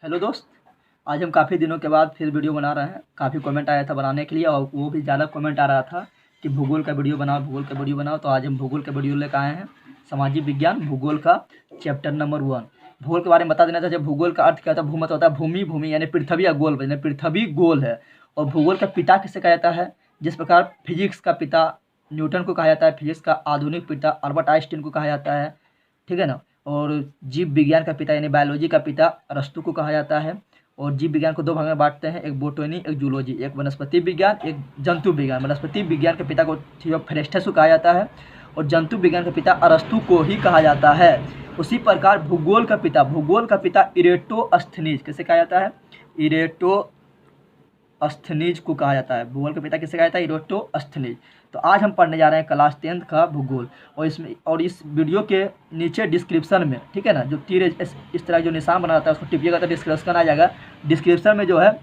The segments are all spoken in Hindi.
हेलो दोस्त। आज हम काफ़ी दिनों के बाद फिर वीडियो बना रहे हैं। काफ़ी कमेंट आया था बनाने के लिए और वो भी ज़्यादा कमेंट आ रहा था कि भूगोल का वीडियो बनाओ, भूगोल का वीडियो बनाओ। तो आज हम भूगोल का वीडियो लेकर आए हैं। सामाजिक विज्ञान भूगोल का चैप्टर नंबर 1। भूगोल के बारे में बता देना था। जब भूगोल का अर्थ क्या होता है, भू मतलब होता है भूमि, भूमि यानी पृथ्वी या गोल, यानी पृथ्वी गोल है। और भूगोल का पिता किसे कहा जाता है? जिस प्रकार फिजिक्स का पिता न्यूटन को कहा जाता है, फिजिक्स का आधुनिक पिता अल्बर्ट आइंस्टीन को कहा जाता है, ठीक है ना। और जीव विज्ञान का पिता यानी बायोलॉजी का पिता अरस्तु को कहा जाता है। और जीव विज्ञान को दो भाग में बांटते हैं, एक बोटनी, एक जूलॉजी, एक वनस्पति विज्ञान, एक जंतु विज्ञान। वनस्पति विज्ञान के पिता को थियोफ्रेस्टस को कहा जाता है और जंतु विज्ञान के पिता अरस्तु को ही कहा जाता है। उसी प्रकार भूगोल का पिता इरेटोस्थनीज किसे कहा जाता है? इरेटोस्थनीज को कहा जाता है। भूगोल का पिता किसे कहा जाता है? इरेटोस्थनीज। तो आज हम पढ़ने जा रहे हैं क्लास 10th का भूगोल। और इस वीडियो के नीचे डिस्क्रिप्शन में, ठीक है ना, जो तीर इस तरह जो निशान बना रहता है उसको टिपिएगा तो डिस्क्रिप्शन आ जाएगा। डिस्क्रिप्शन में जो है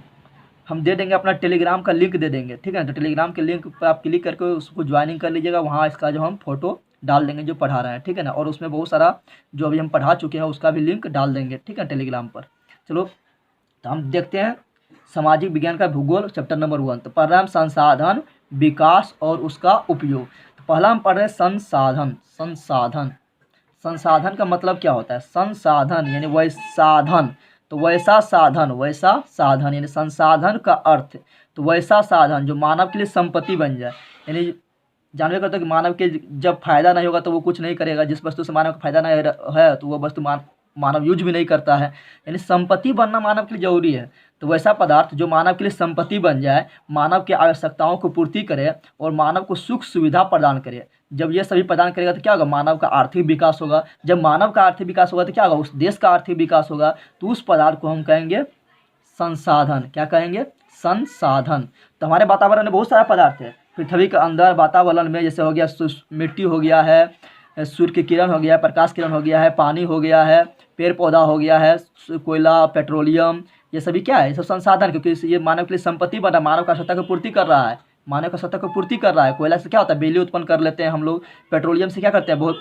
हम दे देंगे अपना टेलीग्राम का लिंक दे देंगे, ठीक है ना। तो टेलीग्राम के लिंक पर आप क्लिक करके उसको ज्वाइनिंग कर लीजिएगा। वहाँ इसका जो हम फोटो डाल देंगे जो पढ़ा रहे हैं, ठीक है ना। और उसमें बहुत सारा जो अभी हम पढ़ा चुके हैं उसका भी लिंक डाल देंगे, ठीक है, टेलीग्राम पर। चलो तो हम देखते हैं सामाजिक विज्ञान का भूगोल चैप्टर नंबर 1। तो पढ़ रहे हैं संसाधन, विकास और उसका उपयोग। तो पहला हम पढ़ रहे हैं संसाधन। संसाधन का मतलब क्या होता है? संसाधन यानी वह साधन, तो वैसा साधन यानी संसाधन का अर्थ तो वैसा साधन जो मानव के लिए संपत्ति बन जाए। यानी जानवे करते हो कि मानव के जब फायदा नहीं होगा तो वो कुछ नहीं करेगा। जिस वस्तु से मानव का फायदा नहीं है तो वो वस्तु मानव यूज भी नहीं करता है। यानी संपत्ति बनना मानव के लिए जरूरी है। तो वैसा पदार्थ जो मानव के लिए संपत्ति बन जाए, मानव की आवश्यकताओं को पूर्ति करे और मानव को सुख सुविधा प्रदान करे। जब ये सभी प्रदान करेगा तो क्या होगा? मानव का आर्थिक विकास होगा। जब मानव का आर्थिक विकास होगा तो क्या होगा? उस देश का आर्थिक विकास होगा। तो उस पदार्थ को हम कहेंगे संसाधन। क्या कहेंगे? संसाधन। तो हमारे वातावरण में बहुत सारा पदार्थ है पृथ्वी के अंदर वातावरण में, जैसे हो गया मिट्टी हो गया है, सूर्य की किरण हो गया है, प्रकाश किरण हो गया है, पानी हो गया है, पेड़ पौधा हो गया है, कोयला, पेट्रोलियम, ये सभी क्या है? ये सब संसाधन, क्योंकि ये मानव के लिए संपत्ति बना, मानव का आवश्यकता को पूर्ति कर रहा है। मानव का आवश्यकता को पूर्ति कर रहा है। कोयला से क्या होता है? बिजली उत्पन्न कर लेते हैं हम लोग। पेट्रोलियम से क्या करते हैं? बहुत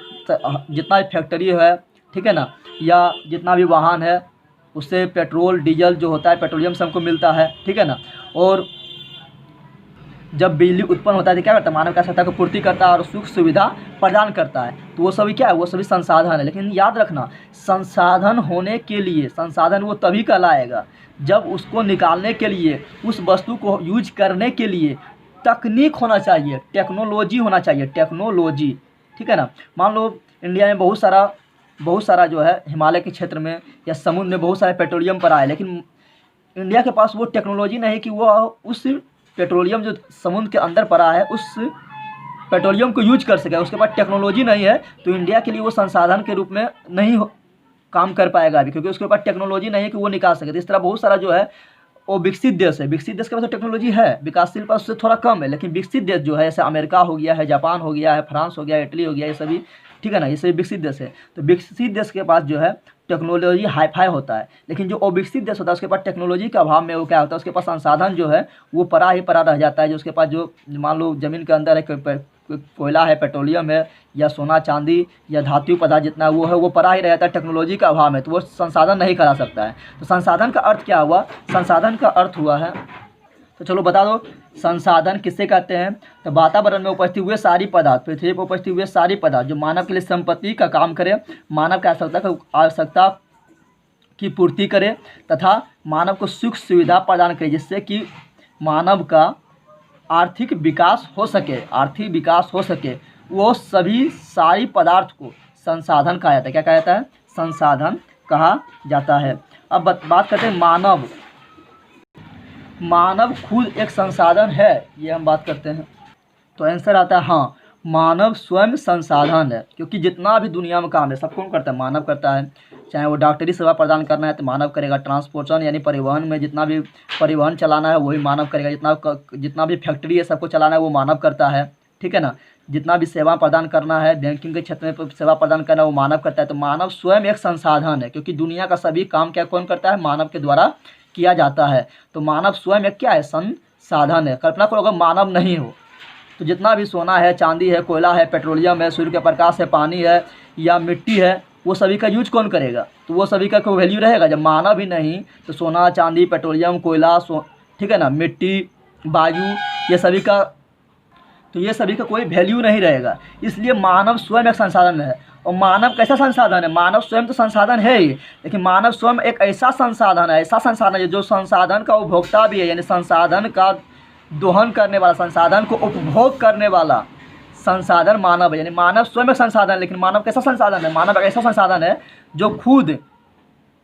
जितना भी फैक्ट्री है, ठीक है ना, या जितना भी वाहन है उससे पेट्रोल डीजल जो होता है पेट्रोलियम से हमको मिलता है, ठीक है ना। और जब बिजली उत्पन्न होता है तो क्या करता है? मानव की आवश्यकता को पूर्ति करता है और सुख सुविधा प्रदान करता है। तो वो सभी क्या है? वो सभी संसाधन है। लेकिन याद रखना, संसाधन होने के लिए संसाधन वो तभी कहलाएगा जब उसको निकालने के लिए, उस वस्तु को यूज करने के लिए तकनीक होना चाहिए, टेक्नोलॉजी होना चाहिए, टेक्नोलॉजी, ठीक है ना। मान लो इंडिया में बहुत सारा जो है हिमालय के क्षेत्र में या समुद्र में बहुत सारे पेट्रोलियम पड़ा है, लेकिन इंडिया के पास वो टेक्नोलॉजी नहीं कि वो उस पेट्रोलियम जो समुद्र के अंदर पड़ा है उस पेट्रोलियम को यूज कर सके। उसके पास टेक्नोलॉजी नहीं है तो इंडिया के लिए वो संसाधन के रूप में नहीं काम कर पाएगा अभी, क्योंकि उसके पास टेक्नोलॉजी नहीं है कि वो निकाल सके। तो इस तरह बहुत सारा जो है वो विकसित देश है। विकसित देश के पास टेक्नोलॉजी है, विकासशील पास उससे थोड़ा कम है। लेकिन विकसित देश जो है, जैसे अमेरिका हो गया है, जापान हो गया है, फ्रांस हो गया, इटली हो गया, ये सभी, ठीक है ना, ये सभी विकसित देश है। तो विकसित देश के पास जो है टेक्नोलॉजी हाई फाई होता है। लेकिन जो अविकसित देश होता है उसके पास टेक्नोलॉजी के अभाव में वो क्या होता है? उसके पास संसाधन जो है वो पड़ा ही पड़ा रह जाता है। जो उसके पास जो मान लो जमीन के अंदर है, कोयला है, पेट्रोलियम है, या सोना चांदी या धातु पदार्थ जितना वो है वो पड़ा ही रहता है टेक्नोलॉजी का अभाव में, तो वो संसाधन नहीं करा सकता है। तो संसाधन का अर्थ क्या हुआ? संसाधन का अर्थ हुआ है, तो चलो बता दो संसाधन किससे कहते हैं? तो वातावरण में उपस्थित हुए सारी पदार्थ, पृथ्वी पर उपस्थित हुए सारी पदार्थ जो मानव के लिए संपत्ति का काम करे, मानव की आवश्यकता की पूर्ति करे तथा मानव को सुख सुविधा प्रदान करे, जिससे कि मानव का आर्थिक विकास हो सके, वो सभी सारी पदार्थ को संसाधन कहा जाता है। क्या कहा जाता है? संसाधन कहा जाता है। अब बात करते हैं मानव खुद एक संसाधन है, ये हम बात करते हैं। तो आंसर आता है हाँ, मानव स्वयं संसाधन है। क्योंकि जितना भी दुनिया में काम है सब कौन करता है? मानव करता है। चाहे वो डॉक्टरी सेवा प्रदान करना है तो मानव करेगा, ट्रांसपोर्टेशन यानी परिवहन में जितना भी परिवहन चलाना है वही मानव करेगा, जितना भी फैक्ट्री है सबको चलाना है वो मानव करता है, ठीक है ना। जितना भी सेवा प्रदान करना है, बैंकिंग के क्षेत्र में सेवा प्रदान करना है वो मानव करता है। तो मानव स्वयं एक संसाधन है, क्योंकि दुनिया का सभी काम क्या कौन करता है? मानव के द्वारा किया जाता है। तो मानव स्वयं एक क्या है? संसाधन है। कल्पना करो अगर मानव नहीं हो तो जितना भी सोना है, चांदी है, कोयला है, पेट्रोलियम है, सूर्य के प्रकाश है, पानी है या मिट्टी है, वो सभी का यूज कौन करेगा? तो वो सभी का कोई वैल्यू रहेगा? जब मानव ही नहीं तो सोना चांदी पेट्रोलियम कोयला ठीक है ना, मिट्टी वायु, ये सभी का, तो ये सभी का कोई वैल्यू नहीं रहेगा। इसलिए मानव स्वयं एक संसाधन है। और मानव कैसा संसाधन है? मानव स्वयं तो संसाधन है ही, लेकिन मानव स्वयं एक ऐसा संसाधन है, ऐसा संसाधन है जो संसाधन का उपभोक्ता भी है, यानी संसाधन का दोहन करने वाला, संसाधन को उपभोग करने वाला संसाधन मानव है। यानी मानव स्वयं एक संसाधन है, लेकिन मानव कैसा संसाधन है? मानव एक ऐसा संसाधन है जो खुद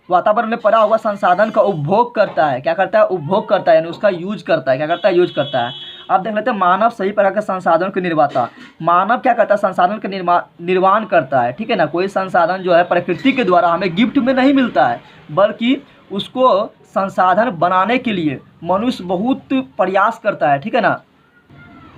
वातावरण में पड़ा हुआ संसाधन का उपभोग करता है। क्या करता है? उपभोग करता है, यानी उसका यूज करता है। क्या करता है? यूज करता है। आप देख लेते हैं मानव सही प्रकार के संसाधन के निर्माता। मानव क्या करता है? संसाधन का निर्माण करता है, ठीक है ना। कोई संसाधन जो है प्रकृति के द्वारा हमें गिफ्ट में नहीं मिलता है, बल्कि उसको संसाधन बनाने के लिए मनुष्य बहुत प्रयास करता है, ठीक है ना,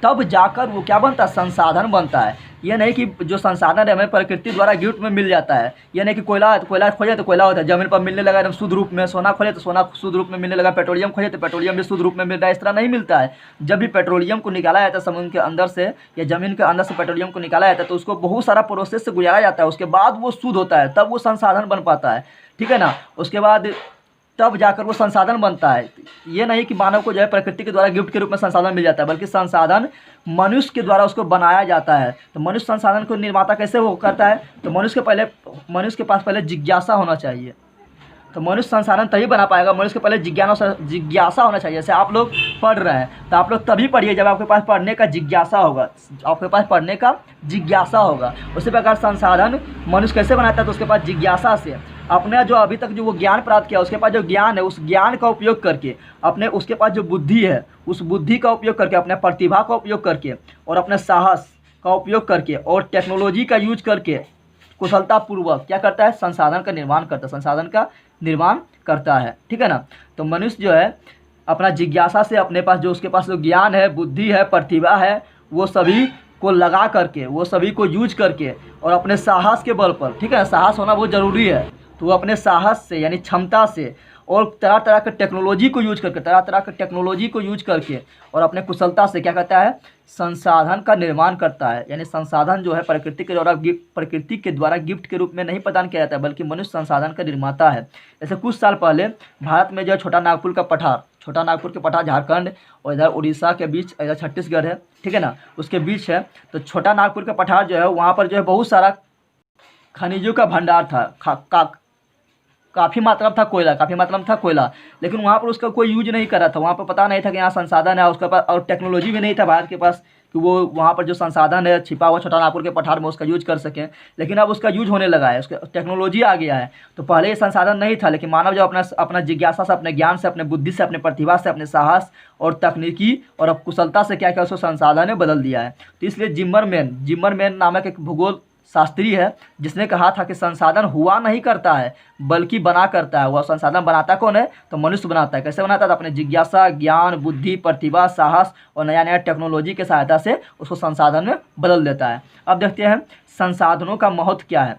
तब जाकर वो क्या बनता है? संसाधन बनता है। ये नहीं कि जो संसाधन है हमें प्रकृति द्वारा गिफ्ट में मिल जाता है। ये नहीं कि कोयला है तो कोयला खोजे तो कोयला होता है, जमीन पर मिलने लगा एकदम शुद्ध रूप में, सोना खोजे तो सोना शुद्ध रूप में मिलने लगा, पेट्रोलियम खोजे तो पेट्रोलियम भी शुद्ध रूप में मिल रहा है। इस तरह नहीं मिलता है। जब भी पेट्रोलियम को निकाला जाता है समुद्र के अंदर से या ज़मीन के अंदर से पेट्रोलियम को निकाला जाता है तो उसको बहुत सारा प्रोसेस से गुजारा जाता है, उसके बाद वो शुद्ध होता है, तब वो संसाधन बन पाता है, ठीक है ना। उसके बाद तब जाकर वो संसाधन बनता है। ये नहीं कि मानव को जो है प्रकृति के द्वारा गिफ्ट के रूप में संसाधन मिल जाता है, बल्कि संसाधन मनुष्य के द्वारा उसको बनाया जाता है। तो मनुष्य संसाधन को निर्माता कैसे वो करता है? तो मनुष्य के पास पहले जिज्ञासा होना चाहिए। तो मनुष्य संसाधन तभी बना पाएगा, मनुष्य के पहले जिज्ञासा होना चाहिए। जैसे आप लोग पढ़ रहे हैं तो आप लोग तभी पढ़िए जब आपके पास पढ़ने का जिज्ञासा होगा, आपके पास पढ़ने का जिज्ञासा होगा। उसी प्रकार संसाधन मनुष्य कैसे बनाता है? तो उसके पास जिज्ञासा से अपने जो अभी तक जो वो ज्ञान प्राप्त किया, उसके पास जो ज्ञान है उस ज्ञान का उपयोग करके, अपने उसके पास जो बुद्धि है उस बुद्धि का उपयोग करके, अपने प्रतिभा का उपयोग करके और अपने साहस का उपयोग करके और टेक्नोलॉजी का यूज करके कुशलतापूर्वक क्या करता है? संसाधन का निर्माण करता है, संसाधन का निर्माण करता है, ठीक है ना। तो मनुष्य जो है अपना जिज्ञासा से अपने पास जो उसके पास जो ज्ञान है, बुद्धि है, प्रतिभा है, वो सभी को लगा करके, वो सभी को यूज करके और अपने साहस के बल पर, ठीक है ना, साहस होना बहुत ज़रूरी है। तो वो अपने साहस से यानी क्षमता से और तरह तरह के टेक्नोलॉजी को यूज करके और अपने कुशलता से क्या करता है? संसाधन का निर्माण करता है। यानी संसाधन जो है प्रकृति के द्वारा गिफ्ट के रूप में नहीं प्रदान किया जाता है, बल्कि मनुष्य संसाधन का निर्माता है। जैसे कुछ साल पहले भारत में जो है छोटा नागपुर के पठार झारखंड और इधर उड़ीसा के बीच, इधर छत्तीसगढ़ है, ठीक है ना, उसके बीच है। तो छोटा नागपुर का पठार जो है वहाँ पर जो है बहुत सारा खनिजों का भंडार था, काफ़ी मात्रा में था कोयला, लेकिन वहाँ पर उसका कोई यूज नहीं कर रहा था। वहाँ पर पता नहीं था कि यहाँ संसाधन है, उसके पास और टेक्नोलॉजी भी नहीं था भारत के पास कि वो वहाँ पर जो संसाधन है छिपा हुआ छोटा नागपुर के पठार में उसका यूज कर सकें। लेकिन अब उसका यूज होने लगा है, उसका टेक्नोलॉजी आ गया है। तो पहले ये संसाधन नहीं था, लेकिन मानव जो अपना जिज्ञासा से, अपने ज्ञान से, अपने बुद्धि से, अपने प्रतिभा से, अपने साहस और तकनीकी और अब कुशलता से क्या क्या उसको संसाधन ने बदल दिया है। तो इसलिए जिम्मरमैन नामक एक भूगोल शास्त्री है जिसने कहा था कि संसाधन हुआ नहीं करता है बल्कि बना करता है। वह संसाधन बनाता कौन है? तो मनुष्य बनाता है। कैसे बनाता है? तो अपने जिज्ञासा, ज्ञान, बुद्धि, प्रतिभा, साहस और नया नया टेक्नोलॉजी के सहायता से उसको संसाधन में बदल देता है। अब देखते हैं संसाधनों का महत्व क्या है।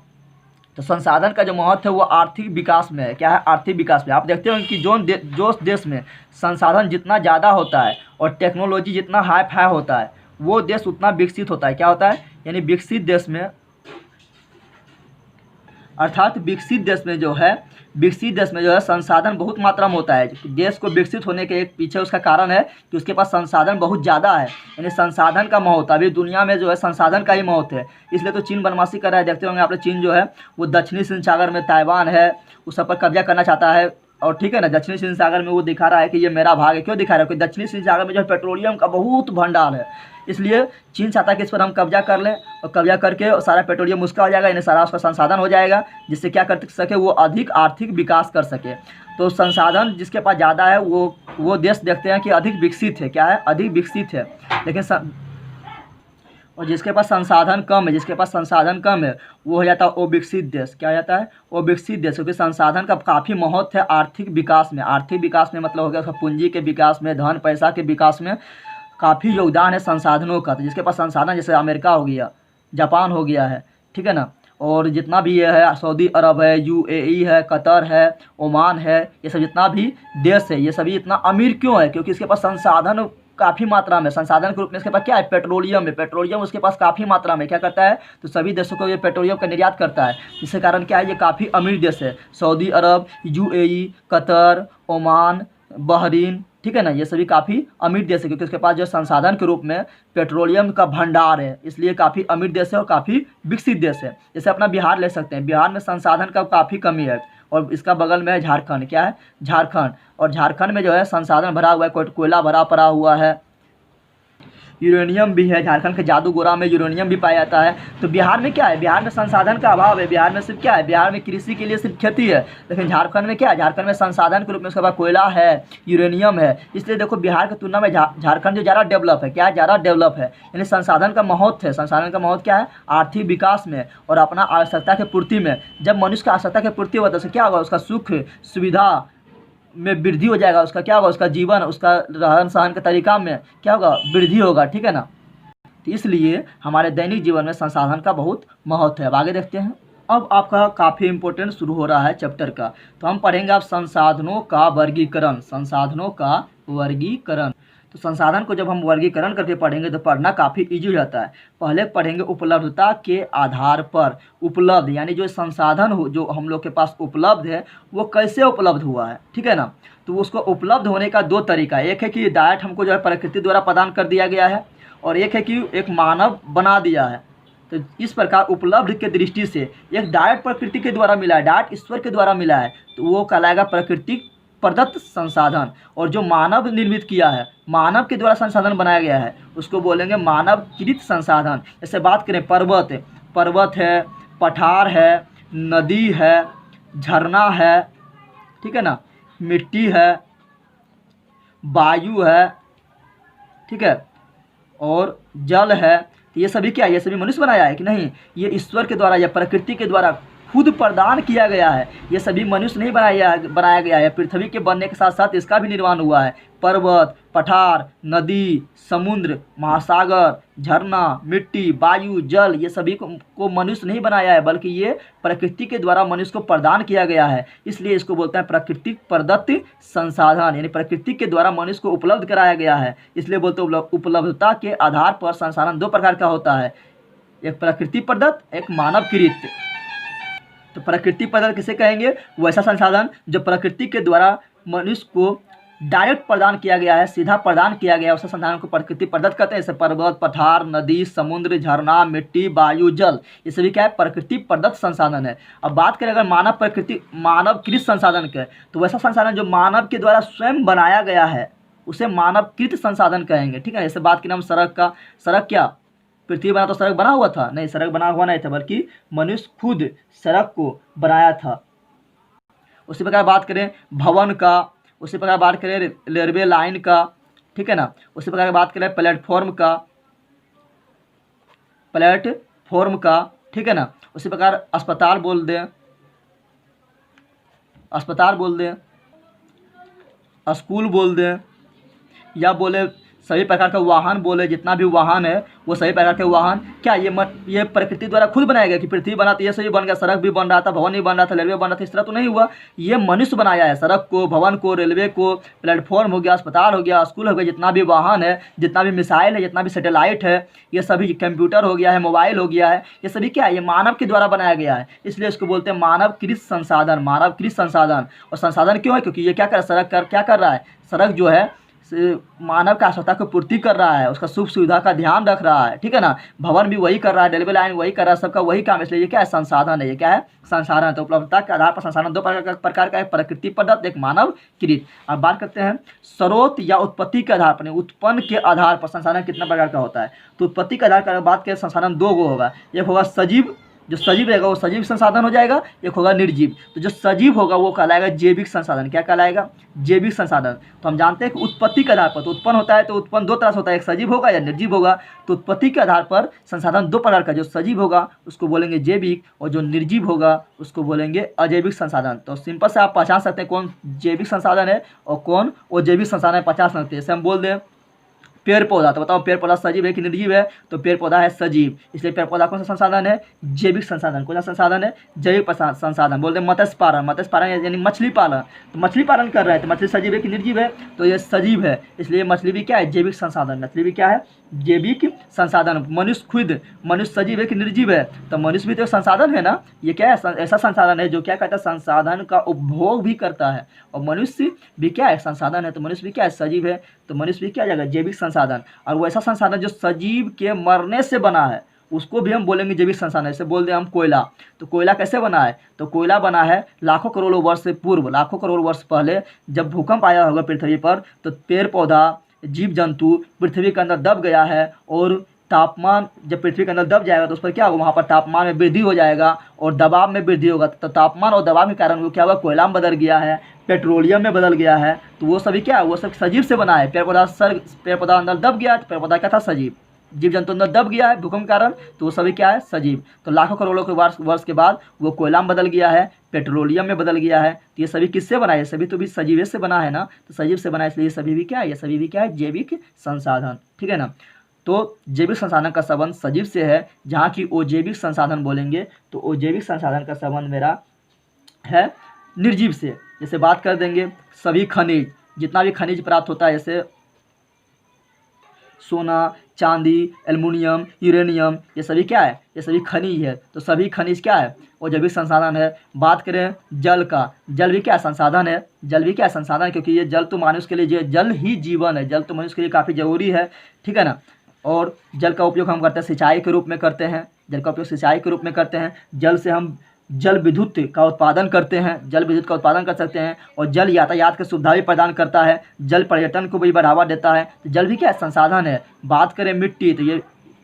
तो संसाधन का जो महत्व है वो आर्थिक विकास में है। क्या है? आर्थिक विकास में। आप देखते हो कि जो देश में संसाधन जितना ज़्यादा होता है और टेक्नोलॉजी जितना हाई फाई होता है वो देश उतना विकसित होता है। क्या होता है? यानी विकसित देश में, अर्थात विकसित देश में जो है संसाधन बहुत मात्रा में होता है। देश को विकसित होने के एक पीछे उसका कारण है कि उसके पास संसाधन बहुत ज़्यादा है, यानी संसाधन का महत्व। अभी दुनिया में जो है संसाधन का ही महत्व है, इसलिए तो चीन बदमाशी कर रहा है। देखते होंगे आप लोग, चीन जो है वो दक्षिणी सिंध सागर में ताइवान है उस सब पर कब्जा करना चाहता है। और ठीक है ना, दक्षिणी सिंध सागर में वो दिखा रहा है कि ये मेरा भाग है। क्यों दिखा रहा है? क्योंकि दक्षिणी सिंध सागर में जो है पेट्रोलियम का बहुत भंडार है, इसलिए चीन चाहता है कि इस पर हम कब्जा कर लें और कब्जा करके सारा पेट्रोलियम उसका हो जाएगा, यानी सारा उसका संसाधन हो जाएगा, जिससे क्या कर सके वो अधिक आर्थिक विकास कर सके। तो संसाधन जिसके पास ज़्यादा है वो देश देखते हैं कि अधिक विकसित है। क्या है? अधिक विकसित है। लेकिन और जिसके पास संसाधन कम है वो हो जाता है वो विकसित देश। क्या हो जाता है? वो विकसित देश, क्योंकि संसाधन का काफ़ी महत्व है आर्थिक विकास में। आर्थिक विकास में मतलब हो गया उसका पूंजी के विकास में, धन पैसा के विकास में काफ़ी योगदान है संसाधनों का। तो जिसके पास संसाधन, जैसे अमेरिका हो गया, जापान हो गया है, ठीक है ना, और जितना भी ये है सऊदी अरब है, यूएई है, कतर है, ओमान है, ये सब जितना भी देश है ये सभी इतना अमीर क्यों है? क्योंकि इसके पास संसाधन काफ़ी मात्रा में संसाधन के रूप में इसके पास क्या है, पेट्रोलियम है। पेट्रोलियम उसके पास काफ़ी मात्रा में क्या करता है, तो सभी देशों को ये पेट्रोलियम का निर्यात करता है। इसके कारण क्या है, ये काफ़ी अमीर देश है। सऊदी अरब, यूएई, कतर, ओमान, बहरीन, ठीक है ना, ये सभी काफ़ी अमीर देश है क्योंकि उसके पास जो संसाधन के रूप में पेट्रोलियम का भंडार है, इसलिए काफ़ी अमीर देश है और काफ़ी विकसित देश है। जैसे अपना बिहार ले सकते हैं, बिहार में संसाधन का काफ़ी कमी है और इसका बगल में है झारखंड। क्या है, झारखंड। और झारखंड में जो है संसाधन भरा हुआ है, कोयला भरा पड़ा हुआ है, यूरेनियम भी है। झारखंड के जादूगोरा में यूरेनियम भी पाया जाता है। तो बिहार में क्या है, बिहार में संसाधन का अभाव है। बिहार में सिर्फ क्या है, बिहार में कृषि के लिए सिर्फ खेती है। लेकिन झारखंड में क्या है, झारखंड में संसाधन के रूप में उसके पास कोयला है, यूरेनियम है। इसलिए देखो बिहार की तुलना में झारखंड जो ज़्यादा डेवलप है, क्या है, ज़्यादा डेवलप है। यानी संसाधन का महत्व है। संसाधन का महत्व क्या है, आर्थिक विकास में और अपना आवश्यकता की पूर्ति में। जब मनुष्य की आवश्यकता की पूर्ति होगा तो क्या होगा, उसका सुख सुविधा में वृद्धि हो जाएगा। उसका क्या होगा, उसका जीवन, उसका रहन सहन के तरीका में क्या होगा, वृद्धि होगा, ठीक है ना। तो इसलिए हमारे दैनिक जीवन में संसाधन का बहुत महत्व है। अब आगे देखते हैं। अब आपका काफ़ी इंपॉर्टेंट शुरू हो रहा है चैप्टर का। तो हम पढ़ेंगे अब संसाधनों का वर्गीकरण। संसाधनों का वर्गीकरण। तो संसाधन को जब हम वर्गीकरण करके पढ़ेंगे तो पढ़ना काफ़ी ईजी हो जाता है। पहले पढ़ेंगे उपलब्धता के आधार पर। उपलब्ध यानी जो संसाधन हो जो हम लोग के पास उपलब्ध है वो कैसे उपलब्ध हुआ है, ठीक है ना। तो उसको उपलब्ध होने का दो तरीका है। एक है कि डायरेक्ट हमको जो है प्रकृति द्वारा प्रदान कर दिया गया है और एक है कि एक मानव बना दिया है। तो इस प्रकार उपलब्ध के दृष्टि से एक डायरेक्ट प्रकृति के द्वारा मिला है, डायरेक्ट ईश्वर के द्वारा मिला है, तो वो कहलाएगा प्राकृतिक प्रदत्त संसाधन। और जो मानव निर्मित किया है, मानव के द्वारा संसाधन बनाया गया है, उसको बोलेंगे मानवकृत संसाधन। जैसे बात करें पर्वत है, पठार है, नदी है, झरना है, ठीक है ना, मिट्टी है, वायु है, ठीक है, और जल है। ये सभी क्या है, ये सभी मनुष्य बनाया है कि नहीं, ये ईश्वर के द्वारा या प्रकृति के द्वारा खुद प्रदान किया गया है। ये सभी मनुष्य नहीं बनाया गया है। पृथ्वी के बनने के साथ साथ इसका भी निर्माण हुआ है। पर्वत, पठार, नदी, समुद्र, महासागर, झरना, मिट्टी, वायु, जल, ये सभी को मनुष्य नहीं बनाया है, बल्कि ये प्रकृति के द्वारा मनुष्य को प्रदान किया गया है। इसलिए इसको बोलते हैं प्राकृतिक प्रदत्त संसाधन, यानी प्रकृति के द्वारा मनुष्य को उपलब्ध कराया गया है। इसलिए बोलते हैं उपलब्धता के आधार पर संसाधन दो प्रकार का होता है, एक प्रकृति प्रदत्त, एक मानवकृत। तो प्रकृति प्रदत्त किसे कहेंगे, वैसा संसाधन जो प्रकृति के द्वारा मनुष्य को डायरेक्ट प्रदान किया गया है, सीधा प्रदान किया गया है, उस संसाधन को प्रकृति प्रदत्त कहते हैं। जैसे पर्वत, पठार, नदी, समुद्र, झरना, मिट्टी, वायु, जल, ये सभी क्या है, प्रकृति प्रदत्त संसाधन है। अब बात करें अगर मानवकृत संसाधन के, तो वैसा संसाधन जो मानव के द्वारा स्वयं बनाया गया है उसे मानवकृत संसाधन कहेंगे, ठीक है। जैसे बात करें हम सड़क का, सड़क क्या पृथ्वी बना तो सड़क बना हुआ था, नहीं, सड़क बना हुआ नहीं था, बल्कि मनुष्य खुद सड़क को बनाया था। उसी प्रकार बात करें भवन का, उसी प्रकार बात करें रेलवे लाइन का, ठीक है ना, उसी प्रकार बात करें प्लेटफॉर्म का, ठीक है ना, उसी प्रकार अस्पताल बोल दें, स्कूल बोल दें, या बोले सभी प्रकार का वाहन बोले, जितना भी वाहन है वो सभी प्रकार के वाहन क्या ये प्रकृति द्वारा खुद बनाया गया कि पृथ्वी बना तो ये सभी बन गया, सड़क भी बन रहा था, भवन भी बन रहा था, रेलवे बन रहा था, इस तरह तो नहीं हुआ। ये मनुष्य बनाया है, सड़क को, भवन को, रेलवे को, प्लेटफॉर्म हो गया, अस्पताल हो गया, स्कूल हो गया, जितना भी वाहन है, जितना भी मिसाइल है, जितना भी सैटेलाइट है, ये सभी कंप्यूटर हो गया है, मोबाइल हो गया है, ये सभी क्या है, ये मानव के द्वारा बनाया गया है। इसलिए इसको बोलते हैं मानवकृत संसाधन। और संसाधन क्यों है, क्योंकि ये क्या कर रहा है, सड़क क्या कर रहा है, सड़क जो है मानव का आवश्यकता को पूर्ति कर रहा है, उसका सुख सुविधा का ध्यान रख रहा है, ठीक है ना। भवन भी वही कर रहा है, रेलवे लाइन वही कर रहा है, सबका वही काम। इसलिए ये क्या है, संसाधन है, ये क्या है, संसाधन। तो उपलब्धता के आधार पर संसाधन दो प्रकार का है, प्रकृति प्रदत्त, एक मानवकृत। अब बात करते हैं स्रोत या उत्पत्ति के आधार पर, उत्पन्न के आधार पर संसाधन कितना प्रकार का होता है। तो उत्पत्ति के आधार पर बात करें, संसाधन दो गो होगा, एक होगा सजीव, जो सजीव रहेगा वो सजीव संसाधन हो जाएगा, एक होगा निर्जीव। तो जो सजीव होगा वो कहलाएगा जैविक संसाधन। क्या कहलाएगा, जैविक संसाधन। तो हम जानते हैं कि उत्पत्ति के आधार पर, तो उत्पन्न होता है तो उत्पन्न दो तरह से होता है, एक सजीव होगा या निर्जीव होगा। तो उत्पत्ति के आधार पर संसाधन दो प्रकार का, जो सजीव होगा उसको बोलेंगे जैविक, और जो निर्जीव होगा उसको बोलेंगे अजैविक संसाधन। तो सिंपल से आप पहचान सकते हैं कौन जैविक संसाधन है और कौन वो जैविक संसाधन है, पहचान सकते हैं। जैसे हम बोल दें पेड़ पौधा, तो बताओ पेड़ पौधा सजीव है कि निर्जीव है? तो पेड़ पौधा है सजीव, इसलिए पेड़ पौधा कौन सा संसाधन है? जैविक संसाधन। कौन सा संसाधन है? जैविक संसाधन। बोलते हैं मत्स्य पालन, मत्स्य पालन यानी मछली पालन, तो मछली पालन कर रहा है तो मछली सजीव है कि निर्जीव है? तो ये सजीव है, इसलिए मछली भी क्या है? जैविक संसाधन। मछली भी क्या है? जैविक संसाधन। मनुष्य खुद, मनुष्य सजीव है कि निर्जीव है? तो मनुष्य भी तो संसाधन है ना, ये क्या है? ऐसा संसाधन है जो क्या कहता है? संसाधन का उपभोग भी करता है, और मनुष्य भी क्या है? संसाधन है, तो मनुष्य भी क्या है? सजीव है, तो मनुष्य भी क्या जाएगा? जैविक संसाधन। और वो ऐसा संसाधन जो सजीव के मरने से बना है उसको भी हम बोलेंगे जैविक संसाधन। जैसे बोल दें हम कोयला, तो कोयला कैसे बना है? तो कोयला बना है लाखों करोड़ों वर्ष से पूर्व, लाखों करोड़ वर्ष पहले जब भूकंप आया होगा पृथ्वी पर, तो पेड़ पौधा, जीव जंतु पृथ्वी के अंदर दब गया है, और तापमान जब पृथ्वी के अंदर दब जाएगा तो उस पर क्या होगा? वहाँ पर तापमान में वृद्धि हो जाएगा और दबाव में वृद्धि होगा, तो तापमान और दबाव के कारण वो क्या हुआ? कोयला में बदल गया है, पेट्रोलियम में बदल गया है, तो वो सभी क्या है? वो सब सजीव से बना है। पेड़ पौधा अंदर दब गया तो पेड़ पौधा क्या था? सजीव। जीव जंतु अंदर दब गया है भूकंप के कारण, तो वो सभी क्या है? सजीव। तो लाखों करोड़ों के वर्ष के बाद वो कोयला में बदल गया है, पेट्रोलियम में बदल गया है, तो ये सभी किससे बना है? सभी तो भी सजीव से बना है ना, तो सजीव से बना है, इसलिए ये सभी भी क्या है? ये सभी भी क्या है? जैविक संसाधन। ठीक है ना। तो जैविक संसाधन का संबंध सजीव से है, जहाँ की अजैविक संसाधन बोलेंगे तो अजैविक संसाधन का संबंध मेरा है निर्जीव से। जैसे बात कर देंगे सभी खनिज, जितना भी खनिज प्राप्त होता है, जैसे सोना, चांदी, एल्युमिनियम, यूरेनियम, ये सभी क्या है? ये सभी खनिज है, तो सभी खनिज क्या है? वो जैविक संसाधन है। बात करें जल का, जल भी क्या संसाधन है? जल भी क्या संसाधन है, क्योंकि ये जल तो मनुष्य के लिए, जल ही जीवन है, जल तो मनुष्य के लिए काफ़ी जरूरी है। ठीक है ना। और जल का उपयोग हम करते हैं सिंचाई के रूप में करते हैं, जल का उपयोग सिंचाई के रूप में करते हैं। जल से हम जल विद्युत का उत्पादन करते हैं, जल विद्युत का उत्पादन कर सकते हैं, और जल यातायात की सुविधा भी प्रदान करता है, जल पर्यटन को भी बढ़ावा देता है, तो जल भी क्या संसाधन है। बात करें मिट्टी,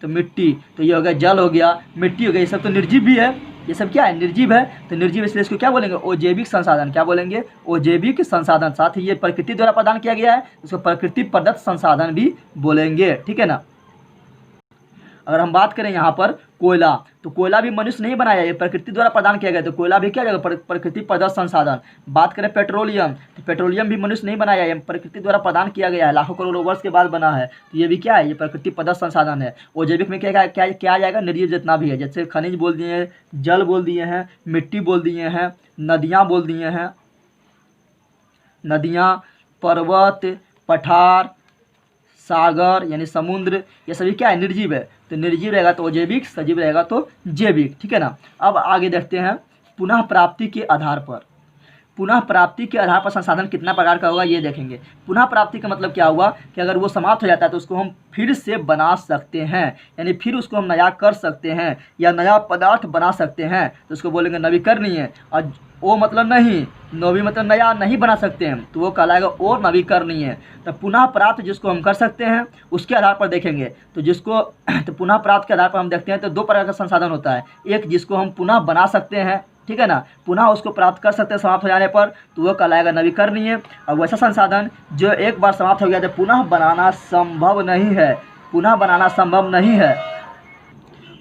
तो मिट्टी तो ये हो गया, जल हो गया, मिट्टी हो गया, ये सब तो निर्जीव भी है, ये सब क्या है? निर्जीव है, तो निर्जीव इसलिए इसको क्या बोलेंगे? अजैविक संसाधन। क्या बोलेंगे? अजैविक संसाधन। साथ ही ये प्रकृति द्वारा प्रदान किया गया है, इसको प्रकृति प्रदत्त संसाधन भी बोलेंगे। ठीक है ना। अगर हम बात करें यहाँ पर कोयला, तो कोयला भी मनुष्य नहीं बनाया, ये प्रकृति द्वारा प्रदान किया गया, तो कोयला भी क्या जाएगा? प्रकृति प्रदत्त संसाधन। बात करें पेट्रोलियम, तो पेट्रोलियम भी मनुष्य नहीं बनाया, ये प्रकृति द्वारा प्रदान किया गया है, लाखों करोड़ों वर्ष के बाद बना है, तो ये भी क्या है? ये प्रकृति प्रदत्त संसाधन है। और जैविक में क्या क्या क्या आ जाएगा? निर्जीव जितना भी है, जैसे खनिज बोल दिए हैं, जल बोल दिए हैं, मिट्टी बोल दिए हैं, नदियाँ बोल दिए हैं, नदियाँ, पर्वत, पठार, सागर यानी समुद्र, ये सभी क्या है? निर्जीव है, तो निर्जीव रहेगा तो अजैविक, सजीव रहेगा तो जैविक। ठीक है ना। अब आगे देखते हैं पुनः प्राप्ति के आधार पर। पुनः प्राप्ति के आधार पर संसाधन कितना प्रकार का होगा ये देखेंगे। पुनः प्राप्ति का मतलब क्या हुआ कि अगर वो समाप्त हो जाता है तो उसको हम फिर से बना सकते हैं, यानी फिर उसको हम नया कर सकते हैं या नया पदार्थ बना सकते हैं, तो उसको बोलेंगे नवीकरणीय। और वो मतलब नहीं, नवी मतलब नया नहीं बना सकते हैं, तो वो कहलाएगा वो नवीकरणीय। तो पुनः प्राप्त जिसको हम कर सकते हैं उसके आधार पर देखेंगे, तो जिसको तो पुनः प्राप्त के आधार पर हम देखते हैं तो दो प्रकार का संसाधन होता है। एक जिसको हम पुनः बना सकते हैं, ठीक है ना, पुनः उसको प्राप्त कर सकते हैं समाप्त हो जाने पर, तो वो कहलाएगा नवीकरणीय। और वैसा संसाधन जो एक बार समाप्त हो गया तो पुनः बनाना संभव नहीं है, पुनः बनाना संभव नहीं है,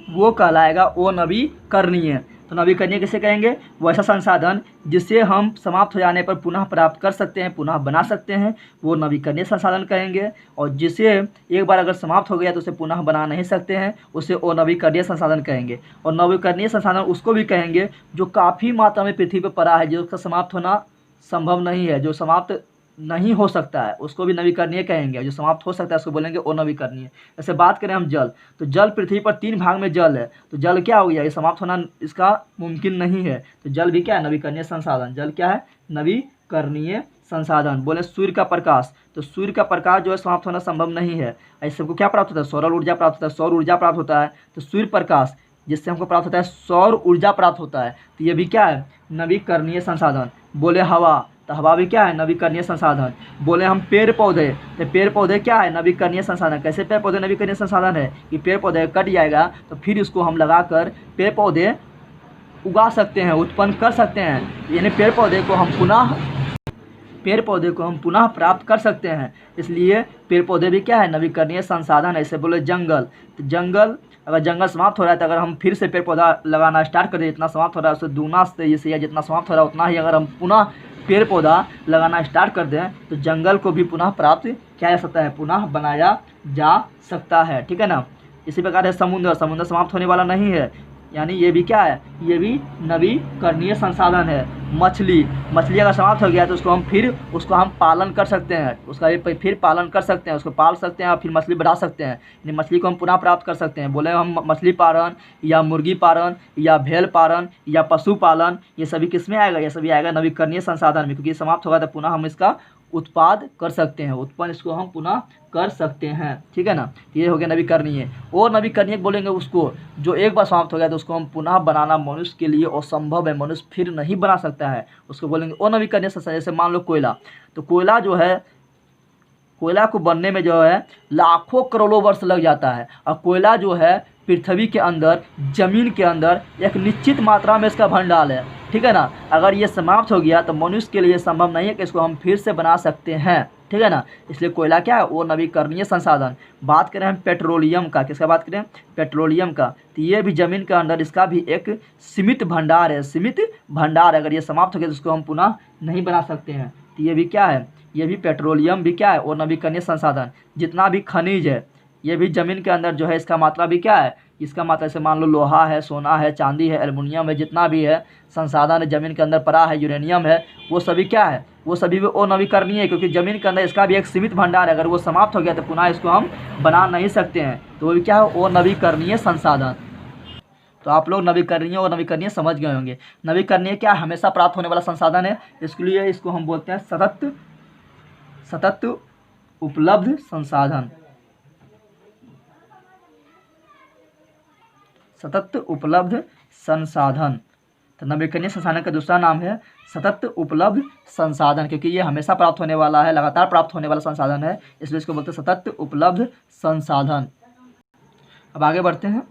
वो कहलाएगा वो नवीकरणीय। तो नवीकरणीय किसे कहेंगे? वैसा संसाधन जिसे हम समाप्त हो जाने पर पुनः प्राप्त कर सकते हैं, पुनः बना सकते हैं, वो नवीकरणीय संसाधन कहेंगे। और जिसे एक बार अगर समाप्त हो गया तो उसे पुनः बना नहीं सकते हैं, उसे अनवीकरणीय संसाधन कहेंगे। और नवीकरणीय संसाधन उसको भी कहेंगे जो काफ़ी मात्रा में पृथ्वी पर पड़ा है, जो उसका समाप्त होना संभव नहीं है, जो समाप्त नहीं हो सकता है, उसको भी नवीकरणीय कहेंगे। जो समाप्त हो सकता है उसको बोलेंगे अनवीकरणीय। जैसे बात करें हम जल, तो जल पृथ्वी पर 3 भाग में जल है, तो जल क्या हो गया? ये समाप्त होना इसका मुमकिन नहीं है, तो जल भी क्या है? नवीकरणीय संसाधन। जल क्या है? नवीकरणीय संसाधन। बोले सूर्य का प्रकाश, तो सूर्य का प्रकाश जो है समाप्त होना संभव नहीं है। ऐसे सबको क्या प्राप्त होता है? सौर ऊर्जा प्राप्त होता है, सौर ऊर्जा प्राप्त होता है। तो सूर्य प्रकाश जिससे हमको प्राप्त होता है सौर ऊर्जा प्राप्त होता है, तो ये भी क्या है? नवीकरणीय संसाधन। बोले हवा, तो हवा भी क्या है? नवीकरणीय संसाधन। बोले हम पेड़ पौधे, तो पेड़ पौधे क्या है? नवीकरणीय संसाधन। कैसे पेड़ पौधे नवीकरणीय संसाधन है कि पेड़ पौधे कट जाएगा तो फिर उसको हम लगाकर पेड़ पौधे उगा सकते हैं, उत्पन्न कर सकते हैं, यानी पेड़ पौधे को हम पुनः प्राप्त कर सकते हैं। इसलिए पेड़ पौधे भी क्या है? नवीकरणीय संसाधन है। ऐसे बोले जंगल, तो जंगल अगर जंगल समाप्त हो रहा है तो अगर हम फिर से पेड़ पौधा लगाना स्टार्ट करें, जितना समाप्त हो रहा है उससे दूना से या जितना समाप्त हो रहा है उतना ही अगर हम पुनः पेड़ पौधा लगाना स्टार्ट कर दें तो जंगल को भी पुनः प्राप्त किया जा सकता है, पुनः बनाया जा सकता है, ठीक है ना। इसी प्रकार है समुद्र, समुद्र समाप्त होने वाला नहीं है, यानी ये भी क्या है, ये भी नवीकरणीय संसाधन है। मछली, मछली अगर समाप्त हो गया तो उसको हम पालन कर सकते हैं, उसका फिर पालन कर सकते हैं, उसको पाल सकते हैं और फिर मछली बढ़ा सकते हैं, यानी मछली को हम पुनः प्राप्त कर सकते हैं। बोले हम मछली पालन या मुर्गी पालन या भेड़ पालन या पशु पालन, ये सभी किस में आएगा, ये सभी आएगा नवीकरणीय संसाधन में, क्योंकि समाप्त होगा तो पुनः हम इसका उत्पाद कर सकते हैं, उत्पन्न इसको हम पुनः कर सकते हैं, ठीक है ना। ये हो गया नवीकरणीय। और नवीकरणीय बोलेंगे उसको जो एक बार समाप्त हो गया तो उसको हम पुनः बनाना मनुष्य के लिए असंभव है, मनुष्य फिर नहीं बना सकता है, उसको बोलेंगे अनवीकरणीय संसाधन। जैसे मान लो कोयला, तो कोयला जो है, कोयला को बनने में जो है लाखों करोड़ों वर्ष लग जाता है, और कोयला जो है पृथ्वी के अंदर, जमीन के अंदर एक निश्चित मात्रा में इसका भंडार है, ठीक है ना। अगर ये समाप्त हो गया तो मनुष्य के लिए संभव नहीं है कि इसको हम फिर से बना सकते हैं, ठीक है ना। इसलिए कोयला क्या है, वो नवीकरणीय संसाधन। बात करें हम पेट्रोलियम का, किसका बात करें, पेट्रोलियम का, तो ये भी जमीन के अंदर इसका भी एक सीमित भंडार है, सीमित भंडार। अगर ये समाप्त हो गया तो उसको हम पुनः नहीं बना सकते हैं, तो ये भी क्या है, ये भी पेट्रोलियम भी क्या है, और नवीकरणीय संसाधन। जितना भी खनिज है ये भी ज़मीन के अंदर जो है इसका मात्रा भी क्या है, इसका मात्रा जैसे मान लो लोहा है, सोना है, चांदी है, एल्युमिनियम है, जितना भी है संसाधन है ज़मीन के अंदर पड़ा है, यूरेनियम है, वो सभी क्या है, वो सभी भी अनवीकरणीय है, क्योंकि ज़मीन के अंदर इसका भी एक सीमित भंडार है। अगर वो समाप्त हो गया तो पुनः इसको हम बना नहीं सकते हैं, तो वो भी क्या है, अनवीकरणीय संसाधन। तो आप लोग नवीकरणीय और नवीकरणीय समझ गए होंगे। नवीकरणीय क्या, हमेशा प्राप्त होने वाला संसाधन है, इसके लिए इसको हम बोलते हैं सतत उपलब्ध संसाधन, सतत उपलब्ध संसाधन। तो नवीकरणीय संसाधन का दूसरा नाम है सतत उपलब्ध संसाधन, क्योंकि ये हमेशा प्राप्त होने वाला है, लगातार प्राप्त होने वाला संसाधन है, इसलिए इसको बोलते हैं सतत उपलब्ध संसाधन। अब आगे बढ़ते हैं।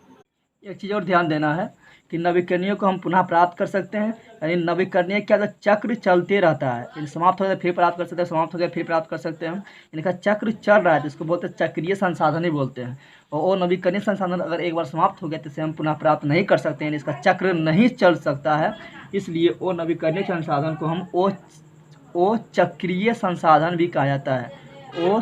एक चीज़ और ध्यान देना है कि नवीकरणीय को हम पुनः प्राप्त कर सकते हैं, यानी नवीकरणीय क्या, चक्र चलते रहता है, यानी समाप्त हो गया फिर प्राप्त कर सकते हैं, समाप्त हो गया फिर प्राप्त कर सकते हैं, इनका चक्र चल रहा है, तो इसको बोलते हैं चक्रीय संसाधन ही बोलते हैं। और नवीकरणीय संसाधन अगर एक बार समाप्त हो गया तो इसे हम पुनः प्राप्त नहीं कर सकते हैं, इसका चक्र नहीं चल सकता है, इसलिए वो नवीकरणीय संसाधन को हम ओ चक्रीय संसाधन भी कहा जाता है, ओ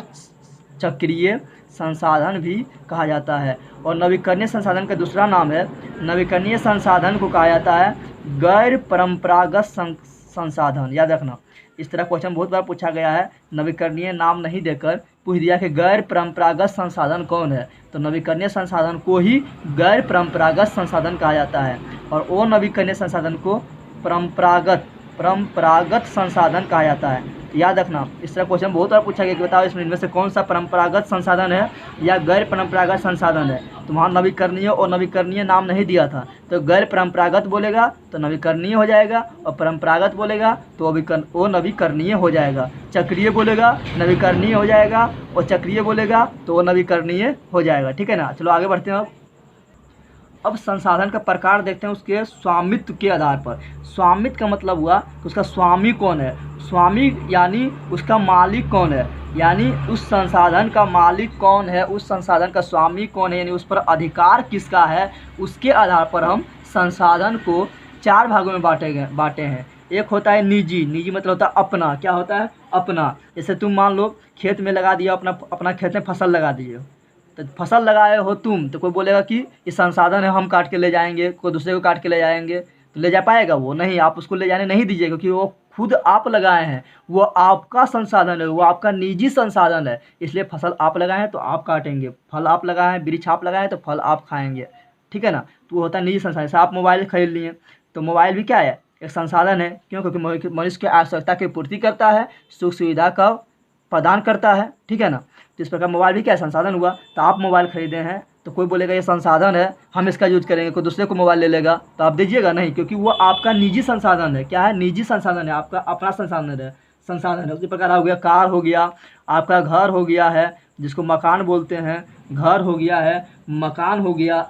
चक्रीय संसाधन भी कहा जाता है। और नवीकरणीय संसाधन का दूसरा नाम है, नवीकरणीय संसाधन को कहा जाता है गैर परंपरागत संसाधन। याद रखना, इस तरह क्वेश्चन बहुत बार पूछा गया है, नवीकरणीय नाम नहीं देकर पूछ दिया कि गैर परंपरागत संसाधन कौन है, तो नवीकरणीय संसाधन को ही गैर परंपरागत संसाधन कहा जाता है, और वो नवीकरणीय संसाधन को परंपरागत संसाधन कहा जाता है। याद रखना, इस तरह क्वेश्चन बहुत बार पूछा गया कि बताओ इसमें इनमें से कौन सा परंपरागत संसाधन है या गैर परंपरागत संसाधन है, तो वहाँ नवीकरणीय और नवीकरणीय नाम नहीं दिया था, तो गैर परंपरागत बोलेगा तो नवीकरणीय हो जाएगा, और परंपरागत बोलेगा तो वो नवीकरणीय हो जाएगा, चक्रीय बोलेगा नवीकरणीय हो जाएगा, और चक्रीय बोलेगा तो वो नवीकरणीय हो जाएगा, ठीक है ना। चलो आगे बढ़ते हैं। अब संसाधन का प्रकार देखते हैं उसके स्वामित्व के आधार पर। स्वामित्व का मतलब हुआ कि उसका स्वामी कौन है, स्वामी यानी उसका मालिक कौन है, यानी उस संसाधन का मालिक कौन है, उस संसाधन का स्वामी कौन है, यानी उस पर अधिकार किसका है, उसके आधार पर हम संसाधन को चार भागों में बांटे हैं। एक होता है निजी, निजी मतलब होता है अपना, क्या होता है, अपना। जैसे तुम मान लो खेत में लगा दिया, अपना खेत में फसल लगा दिए, तो फसल लगाए हो तुम, तो कोई बोलेगा कि ये संसाधन है, हम काट के ले जाएंगे, कोई दूसरे को काट के ले जाएंगे, तो ले जा पाएगा वो नहीं, आप उसको ले जाने नहीं दीजिए, क्योंकि वो खुद आप लगाए हैं, वो आपका संसाधन है, वो आपका निजी संसाधन है, इसलिए फसल आप लगाए हैं तो आप काटेंगे, फल आप लगाए हैं, वृक्ष आप लगाए हैं तो फल आप खाएंगे, ठीक है ना। तो वो होता है निजी संसाधन। जैसे आप मोबाइल खरीद लिए, तो मोबाइल भी क्या है, एक संसाधन है, क्यों, क्योंकि मनुष्य की आवश्यकता की पूर्ति करता है, सुख सुविधा का प्रदान करता है, ठीक है ना। तो इस प्रकार मोबाइल भी क्या है, संसाधन हुआ। तो आप मोबाइल खरीदे हैं तो कोई बोलेगा ये संसाधन है, हम इसका यूज करेंगे, कोई दूसरे को मोबाइल ले लेगा तो आप दीजिएगा नहीं, क्योंकि वो आपका निजी संसाधन है, क्या है, निजी संसाधन है, आपका अपना संसाधन है। उसी प्रकार हो गया कार हो गया, आपका घर हो गया है जिसको मकान बोलते हैं, घर हो गया है, मकान हो गया,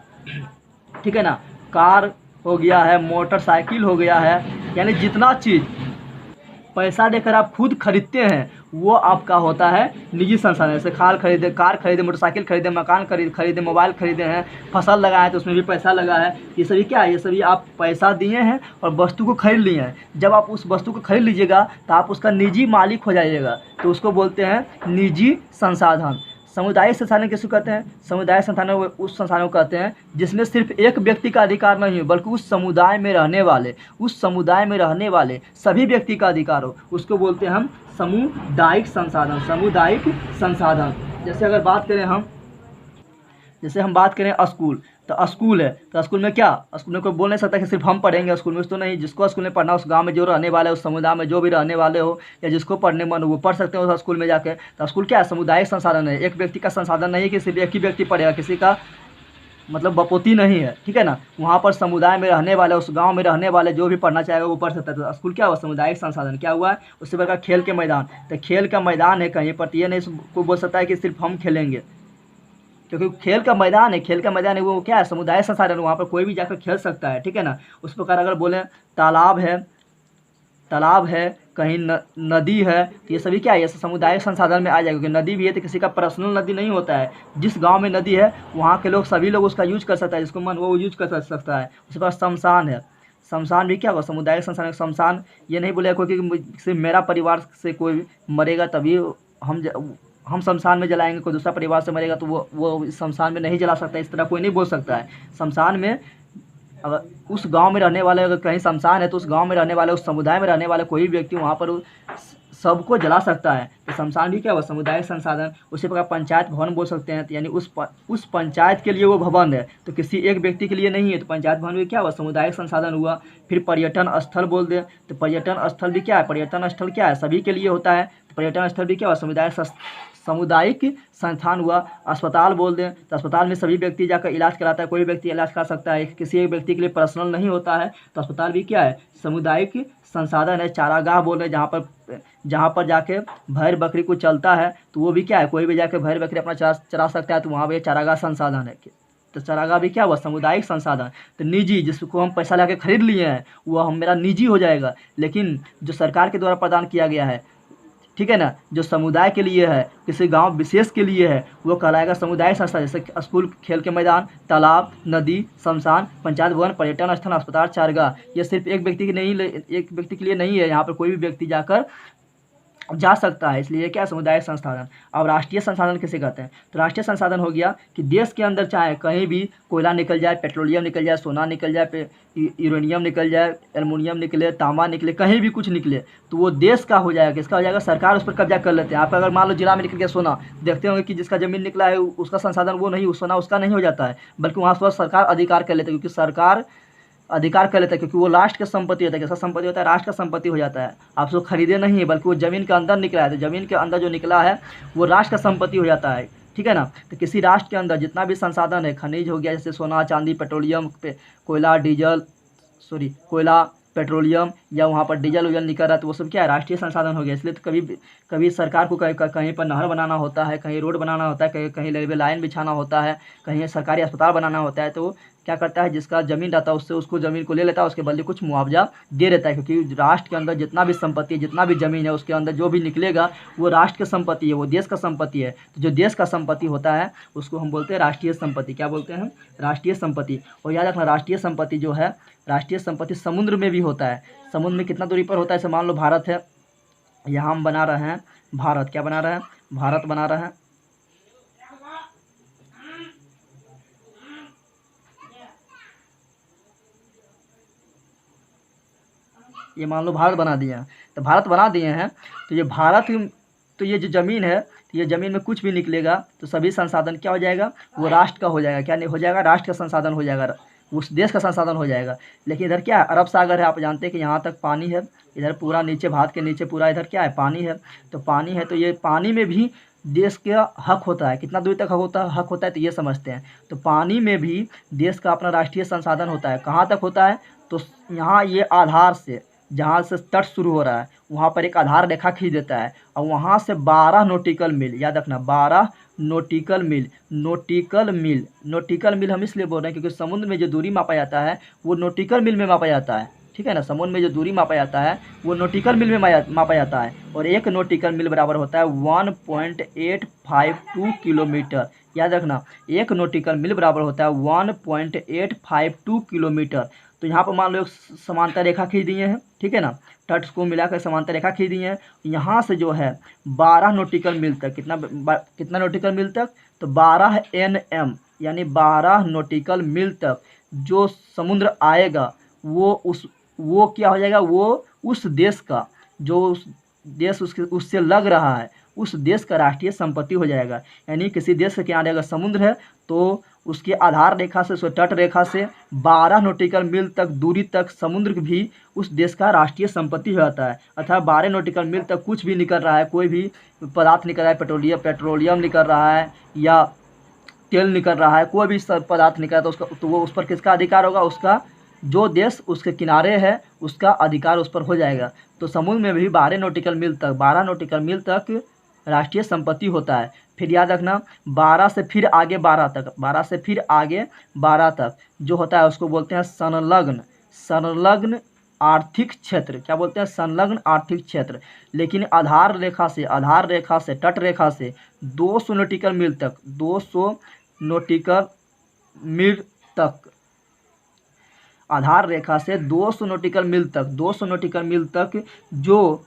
ठीक है ना, कार हो गया है, मोटरसाइकिल हो गया है, यानी जितना चीज़ पैसा देकर आप खुद खरीदते हैं वो आपका होता है निजी संसाधन। जैसे कार खरीदे, मोटरसाइकिल खरीदे, मकान खरीदे, मोबाइल खरीदे हैं, फसल लगाए तो उसमें भी पैसा लगा है। ये सभी क्या है, ये सभी आप पैसा दिए हैं और वस्तु को खरीद लिए हैं। जब आप उस वस्तु को खरीद लीजिएगा तो आप उसका निजी मालिक हो जाइएगा, तो उसको बोलते हैं निजी संसाधन। सामुदायिक संसाधन किसको कहते हैं? सामुदायिक संसाधन उस संसाधन को कहते हैं जिसमें सिर्फ एक व्यक्ति का अधिकार नहीं हो, बल्कि उस समुदाय में रहने वाले सभी व्यक्ति का अधिकार हो, उसको बोलते हैं हम सामुदायिक संसाधन। सामुदायिक संसाधन जैसे अगर हम बात करें स्कूल, तो स्कूल है तो स्कूल में क्या, स्कूल में कोई बोल नहीं सकता कि सिर्फ हम पढ़ेंगे स्कूल में, तो नहीं। जिसको स्कूल में पढ़ना, उस गांव में जो रहने वाले, उस समुदाय में जो भी रहने वाले हो या जिसको पढ़ने मन हो वो पढ़ सकते हो उस स्कूल में जाकर। तो स्कूल क्या है, सामुदायिक संसाधन है। एक व्यक्ति का संसाधन नहीं है कि सिर्फ एक ही व्यक्ति पढ़ेगा, किसी का मतलब बपोती नहीं है, ठीक है ना। वहाँ पर समुदाय में रहने वाले, उस गांव में रहने वाले जो भी पढ़ना चाहेगा वो पढ़ सकता है। तो स्कूल क्या हुआ, सामुदायिक संसाधन। क्या हुआ, उससे बड़ा खेल के मैदान, तो खेल का मैदान है कहीं पर, तो ये नहीं कोई बोल सकता है कि सिर्फ हम खेलेंगे, क्योंकि खेल का मैदान है वो क्या है, समुदाय संसाधन, वहाँ पर कोई भी जाकर खेल सकता है, ठीक है ना। उस प्रकार अगर बोलें तालाब है कहीं नदी है, तो ये सभी क्या है, ये सामुदायिक संसाधन में आ जाएगा। क्योंकि नदी भी है तो किसी का पर्सनल नदी नहीं होता है। जिस गांव में नदी है वहाँ के लोग सभी लोग उसका यूज कर सकता है, जिसको मन वो यूज कर सकता है। उसके पास शमशान है, शमशान भी क्या होगा, सामुदायिक संसाधन। शमशान ये नहीं बोलेगा कोई कि सिर्फ मेरा परिवार से कोई मरेगा तभी हम शमशान में जलाएंगे, कोई दूसरा परिवार से मरेगा तो वो शमशान में नहीं जला सकता, इस तरह कोई नहीं बोल सकता है। शमशान में अगर उस गांव में रहने वाले, अगर कहीं शमशान है तो उस गांव में रहने वाले, उस समुदाय में रहने वाले कोई भी व्यक्ति वहाँ पर सबको जला सकता है। तो शमशान भी क्या हुआ, सामुदायिक संसाधन। उसी प्रकार पंचायत भवन बोल सकते हैं, तो यानी उस पंचायत के लिए वो भवन है, तो किसी एक व्यक्ति के लिए नहीं है, तो पंचायत भवन भी क्या हुआ, सामुदायिक संसाधन हुआ। फिर पर्यटन स्थल बोल दें, तो पर्यटन स्थल भी क्या है, पर्यटन स्थल क्या है, सभी के लिए होता है। तो पर्यटन स्थल भी क्या हुआ, सामुदायिक संस्थान हुआ। अस्पताल बोल दें, तो अस्पताल में सभी व्यक्ति जाकर इलाज कराता है, कोई व्यक्ति इलाज करा सकता है, किसी एक व्यक्ति के लिए पर्सनल नहीं होता है, तो अस्पताल भी क्या है, सामुदायिक संसाधन है। चारागाह बोल रहे, जहाँ पर जाके भेड़ बकरी को चलता है, तो वो भी क्या है, कोई भी जाके भेड़ बकरी अपना चरा सकता है, तो वहाँ पर चारागाह संसाधन है। तो चारागाह भी क्या हुआ, सामुदायिक संसाधन। तो निजी, जिसको हम पैसा लगा के खरीद लिए हैं वो मेरा निजी हो जाएगा, लेकिन जो सरकार के द्वारा प्रदान किया गया है, ठीक है ना, जो समुदाय के लिए है, किसी गांव विशेष के लिए है, वो कहलाएगा सामुदायिक संस्था। जैसे स्कूल, खेल के मैदान, तालाब, नदी, शमशान, पंचायत भवन, पर्यटन स्थल, अस्पताल, चारागाह, ये सिर्फ एक व्यक्ति के लिए नहीं है, यहाँ पर कोई भी व्यक्ति जाकर जा सकता है, इसलिए क्या सामुदायिक संसाधन। अब राष्ट्रीय संसाधन किसे कहते हैं, तो राष्ट्रीय संसाधन हो गया कि देश के अंदर चाहे कहीं भी कोयला निकल जाए, पेट्रोलियम निकल जाए, सोना निकल जाए, यूरेनियम निकल जाए, एल्युमिनियम निकले, तांबा निकले, कहीं भी कुछ निकले तो वो देश का हो जाएगा। किसका हो जाएगा, सरकार उस पर कब्जा कर लेते हैं। आप अगर मान लो जिला में निकल गया सोना, देखते होंगे कि जिसका जमीन निकला है उसका संसाधन वो नहीं, सोना उसका नहीं हो जाता है, बल्कि वहाँ पर सरकार अधिकार कर लेते हैं, क्योंकि सरकार अधिकार कर लेता है, क्योंकि वो राष्ट्र का संपत्ति होता है। किसका संपत्ति होता है, राष्ट्र का संपत्ति हो जाता है। आप उसको खरीदे नहीं है, बल्कि वो जमीन के अंदर निकला है, तो जमीन के अंदर जो निकला है वो राष्ट्र का संपत्ति हो जाता है, ठीक है ना। तो किसी राष्ट्र के अंदर जितना भी संसाधन है, खनिज हो गया जैसे सोना, चांदी, पेट्रोलियम, कोयला, पेट्रोलियम, या वहाँ पर डीजल उजल निकल रहा है, तो वो सब क्या है, राष्ट्रीय संसाधन हो गया। इसलिए तो कभी सरकार को कहीं पर नहर बनाना होता है, कहीं रोड बनाना होता है, कहीं रेलवे लाइन बिछाना होता है, कहीं सरकारी अस्पताल बनाना होता है, तो क्या करता है, जिसका ज़मीन रहता है उसको ज़मीन को ले लेता है, उसके बदले कुछ मुआवजा दे देता है। क्योंकि राष्ट्र के अंदर जितना भी संपत्ति है, जितना भी ज़मीन है, उसके अंदर जो भी निकलेगा वो राष्ट्र की संपत्ति है, वो देश का संपत्ति है। तो जो देश का संपत्ति होता है उसको हम बोलते हैं राष्ट्रीय संपत्ति। क्या बोलते हैं, राष्ट्रीय संपत्ति। और याद रखना, राष्ट्रीय संपत्ति जो है, राष्ट्रीय संपत्ति समुद्र में भी होता है। समुद्र में कितना दूरी पर होता है, जैसे मान लो भारत है, यहाँ हम बना रहे हैं भारत, क्या बना रहे हैं, भारत बना रहे हैं, ये मान लो भारत बना दिए हैं, तो भारत बना दिए हैं, तो ये जो ज़मीन है, तो ये ज़मीन में कुछ भी निकलेगा तो सभी संसाधन क्या हो जाएगा, वो राष्ट्र का हो जाएगा। क्या नहीं हो जाएगा, राष्ट्र का संसाधन हो जाएगा, उस देश का संसाधन हो जाएगा। लेकिन इधर क्या है, अरब सागर है, आप जानते हैं कि यहाँ तक पानी है, इधर पूरा नीचे, भारत के नीचे पूरा इधर क्या है, पानी है। तो पानी है, तो ये पानी में भी देश का हक होता है। कितना दूर तक हक होता है, तो ये समझते हैं। तो पानी में भी देश का अपना राष्ट्रीय संसाधन होता है। कहाँ तक होता है, तो यहाँ ये आधार से, जहाँ से तट शुरू हो रहा है वहाँ पर एक आधार रेखा खींच देता है, और वहाँ से 12 नॉटिकल मील, याद रखना 12 नॉटिकल मील हम इसलिए बोल रहे हैं क्योंकि समुद्र में जो दूरी मापा जाता है वो नॉटिकल मील में मापा जाता है, ठीक है ना। समुद्र में जो दूरी मापा जाता है वो नॉटिकल मील में मापा जाता है, और 1 नॉटिकल मील बराबर होता है 1.852 किलोमीटर। याद रखना, 1 नॉटिकल मील बराबर होता है 1.852 किलोमीटर। तो यहाँ पर मान लो एक समांतर रेखा खींच दिए हैं, ठीक है ना, तट को मिलाकर समांतर रेखा खींच दिए हैं। यहाँ से जो है 12 नॉटिकल मील तक, कितना नॉटिकल मील तक, तो 12 NM यानी 12 नॉटिकल मील तक जो समुद्र आएगा वो क्या हो जाएगा, वो उस देश का, जो उस देश उससे लग रहा है उस देश का राष्ट्रीय संपत्ति हो जाएगा। यानी किसी देश के किनारे अगर समुद्र है तो उसके आधार रेखा से, उसके तट रेखा से 12 नॉटिकल मील तक दूरी तक समुद्र भी उस देश का राष्ट्रीय संपत्ति हो जाता है। अर्थात 12 नॉटिकल मील तक कुछ भी निकल रहा है, कोई भी पदार्थ निकल रहा है, पेट्रोलियम निकल रहा है या तेल निकल रहा है, कोई भी पदार्थ निकल रहा है तो वो उस पर किसका अधिकार होगा, उसका जो देश उसके किनारे है उसका अधिकार उस पर हो जाएगा। तो समुद्र में भी 12 नॉटिकल मील तक राष्ट्रीय संपत्ति होता है। फिर याद रखना 12 से फिर आगे 12 तक जो होता है उसको बोलते हैं संलग्न आर्थिक क्षेत्र। क्या बोलते हैं, संलग्न आर्थिक क्षेत्र। लेकिन आधार रेखा से तट रेखा से 200 नॉटिकल मील तक 200 नॉटिकल मील तक आधार रेखा से 200 नॉटिकल मील तक जो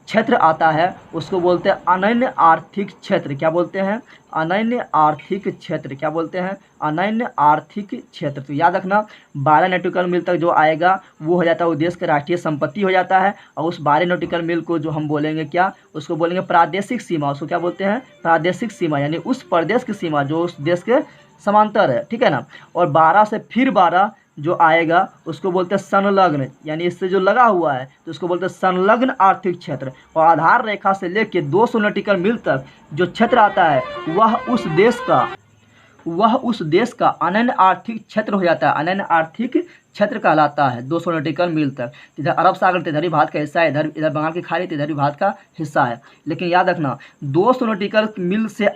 क्षेत्र आता है उसको बोलते हैं अनन्य आर्थिक क्षेत्र। क्या बोलते हैं, अनन्य आर्थिक क्षेत्र। क्या बोलते हैं, अनन्य आर्थिक क्षेत्र। तो याद रखना 12 नॉटिकल मील तक जो आएगा वो हो जाता है, वो देश का राष्ट्रीय संपत्ति हो जाता है। और उस 12 नॉटिकल मील को जो हम बोलेंगे क्या, उसको बोलेंगे प्रादेशिक सीमा। उसको क्या बोलते हैं, प्रादेशिक सीमा, यानी उस प्रदेश की सीमा जो उस देश के समांतर है, ठीक है ना। और 12 से फिर 12 जो आएगा उसको बोलते हैं संलग्न, यानी इससे जो लगा हुआ है तो उसको बोलते हैं संलग्न आर्थिक क्षेत्र। और आधार रेखा से लेके 200 नॉटिकल मील तक जो क्षेत्र आता है वह उस देश का अनन्य आर्थिक क्षेत्र हो जाता है, अनन्य आर्थिक क्षेत्र कहलाता है 200 नॉटिकल मील तक। इधर अरब सागर तिधरी भारत का हिस्सा है, इधर बंगाल की खाड़ी तिधरी भारत का हिस्सा है। लेकिन याद रखना 200 नॉटिकल मील से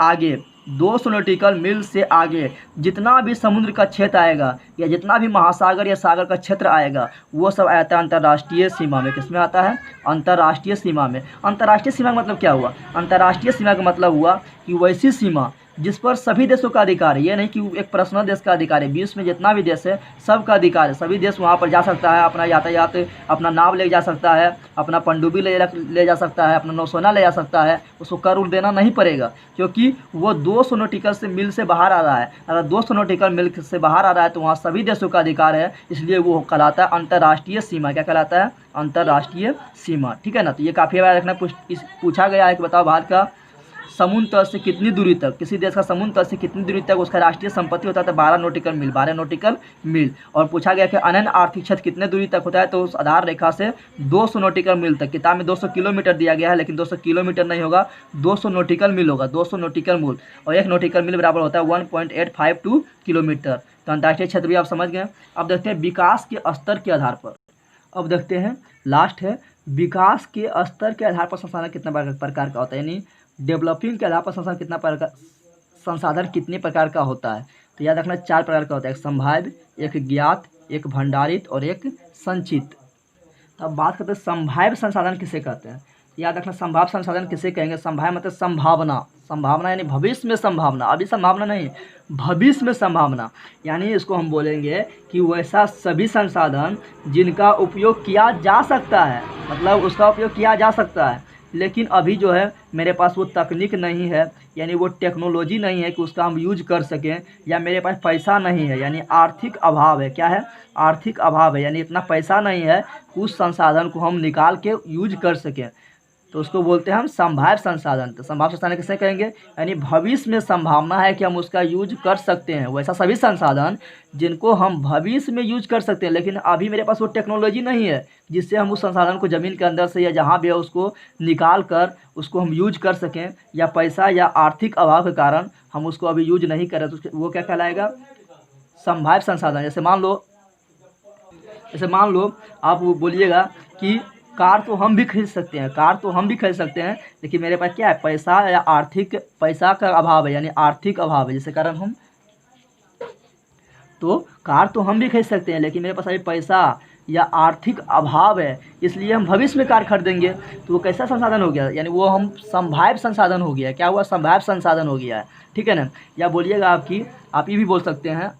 आगे जितना भी समुद्र का क्षेत्र आएगा या जितना भी महासागर या सागर का क्षेत्र आएगा वो सब आता है अंतर्राष्ट्रीय सीमा में। किसमें आता है, अंतर्राष्ट्रीय सीमा में। अंतर्राष्ट्रीय सीमा का मतलब क्या हुआ, अंतर्राष्ट्रीय सीमा का मतलब हुआ कि वैसी सीमा जिस पर सभी देशों का अधिकार है। ये नहीं कि एक पर्सनल देश का अधिकार है, विश्व में जितना भी देश है सबका अधिकार है, सभी देश वहाँ पर जा सकता है, अपना यातायात, अपना नाव ले जा सकता है, अपना पनडुब्बी ले जा सकता है, अपना नौसेना ले जा सकता है। उसको कर उड़ देना नहीं पड़ेगा क्योंकि वो 200 नॉटिकल मील से बाहर आ रहा है। अगर 200 नॉटिकल मील से बाहर आ रहा है तो वहाँ सभी देशों का अधिकार है, इसलिए वो कहलाता है अंतर्राष्ट्रीय सीमा। क्या कहलाता है, अंतर्राष्ट्रीय सीमा, ठीक है ना। तो ये काफ़ी बार रखना पूछा गया है कि बताओ भारत का समुद्र तल से कितनी दूरी तक, किसी देश का समुद्र तल से कितनी दूरी तक उसका राष्ट्रीय संपत्ति होता है, तो 12 नॉटिकल मील। और पूछा गया कि अनन्य आर्थिक क्षेत्र कितने दूरी तक होता है, तो उस आधार रेखा से 200 नॉटिकल मील तक। किताब में 200 किलोमीटर दिया गया है लेकिन 200 किलोमीटर नहीं होगा, 200 नॉटिकल मील होगा, 200 नॉटिकल मील। और 1 नॉटिकल मील बराबर होता है 1.852 किलोमीटर। तो अंतर्राष्ट्रीय क्षेत्र भी आप समझ गए। अब देखते हैं विकास के स्तर के आधार पर, अब देखते हैं लास्ट है विकास के स्तर के आधार पर संसाधन कितना प्रकार का होता है, यानी डेवलपिंग के आधार पर संसाधन कितने प्रकार का होता है। तो याद रखना 4 प्रकार का होता है, एक संभाव्य, एक ज्ञात, एक भंडारित और एक संचित। तो अब बात करते हैं संभाव्य संसाधन किसे कहते हैं। याद रखना संभाव्य संसाधन किसे कहेंगे, संभाव्य मतलब संभावना यानी भविष्य में संभावना, अभी संभावना नहीं, भविष्य में संभावना। यानी इसको हम बोलेंगे कि वैसा सभी संसाधन जिनका उपयोग किया जा सकता है, मतलब उसका उपयोग किया जा सकता है लेकिन अभी जो है मेरे पास वो तकनीक नहीं है, यानी वो टेक्नोलॉजी नहीं है कि उसका हम यूज कर सकें, या मेरे पास पैसा नहीं है, यानी आर्थिक अभाव है। क्या है, आर्थिक अभाव है, यानी इतना पैसा नहीं है उस संसाधन को हम निकाल के यूज कर सकें, तो उसको बोलते हैं हम संभाव्य संसाधन। तो संभाव्य संसाधन किसे कहेंगे, यानी भविष्य में संभावना है कि हम उसका यूज कर सकते हैं, वैसा सभी संसाधन जिनको हम भविष्य में यूज कर सकते हैं लेकिन अभी मेरे पास वो टेक्नोलॉजी नहीं है जिससे हम उस संसाधन को ज़मीन के अंदर से या जहाँ भी है उसको निकाल कर उसको हम यूज कर सकें, या पैसा या आर्थिक अभाव के कारण हम उसको अभी यूज नहीं करें, तो वो क्या कहलाएगा, संभाव्य संसाधन। जैसे मान लो आप बोलिएगा कि कार तो हम भी खरीद सकते हैं, लेकिन मेरे पास क्या है, पैसा या पैसा का अभाव है, यानी आर्थिक अभाव है, जिसके कारण हम, तो कार तो हम भी खरीद सकते हैं लेकिन मेरे पास अभी पैसा या आर्थिक अभाव है, इसलिए हम भविष्य में कार खरीदेंगे। तो वो कैसा संसाधन हो गया, यानी वो हम संभाव्य संसाधन हो गया। क्या हुआ, संभाव्य संसाधन हो गया है, ठीक है ना। या बोलिएगा आप ये भी बोल सकते हैं,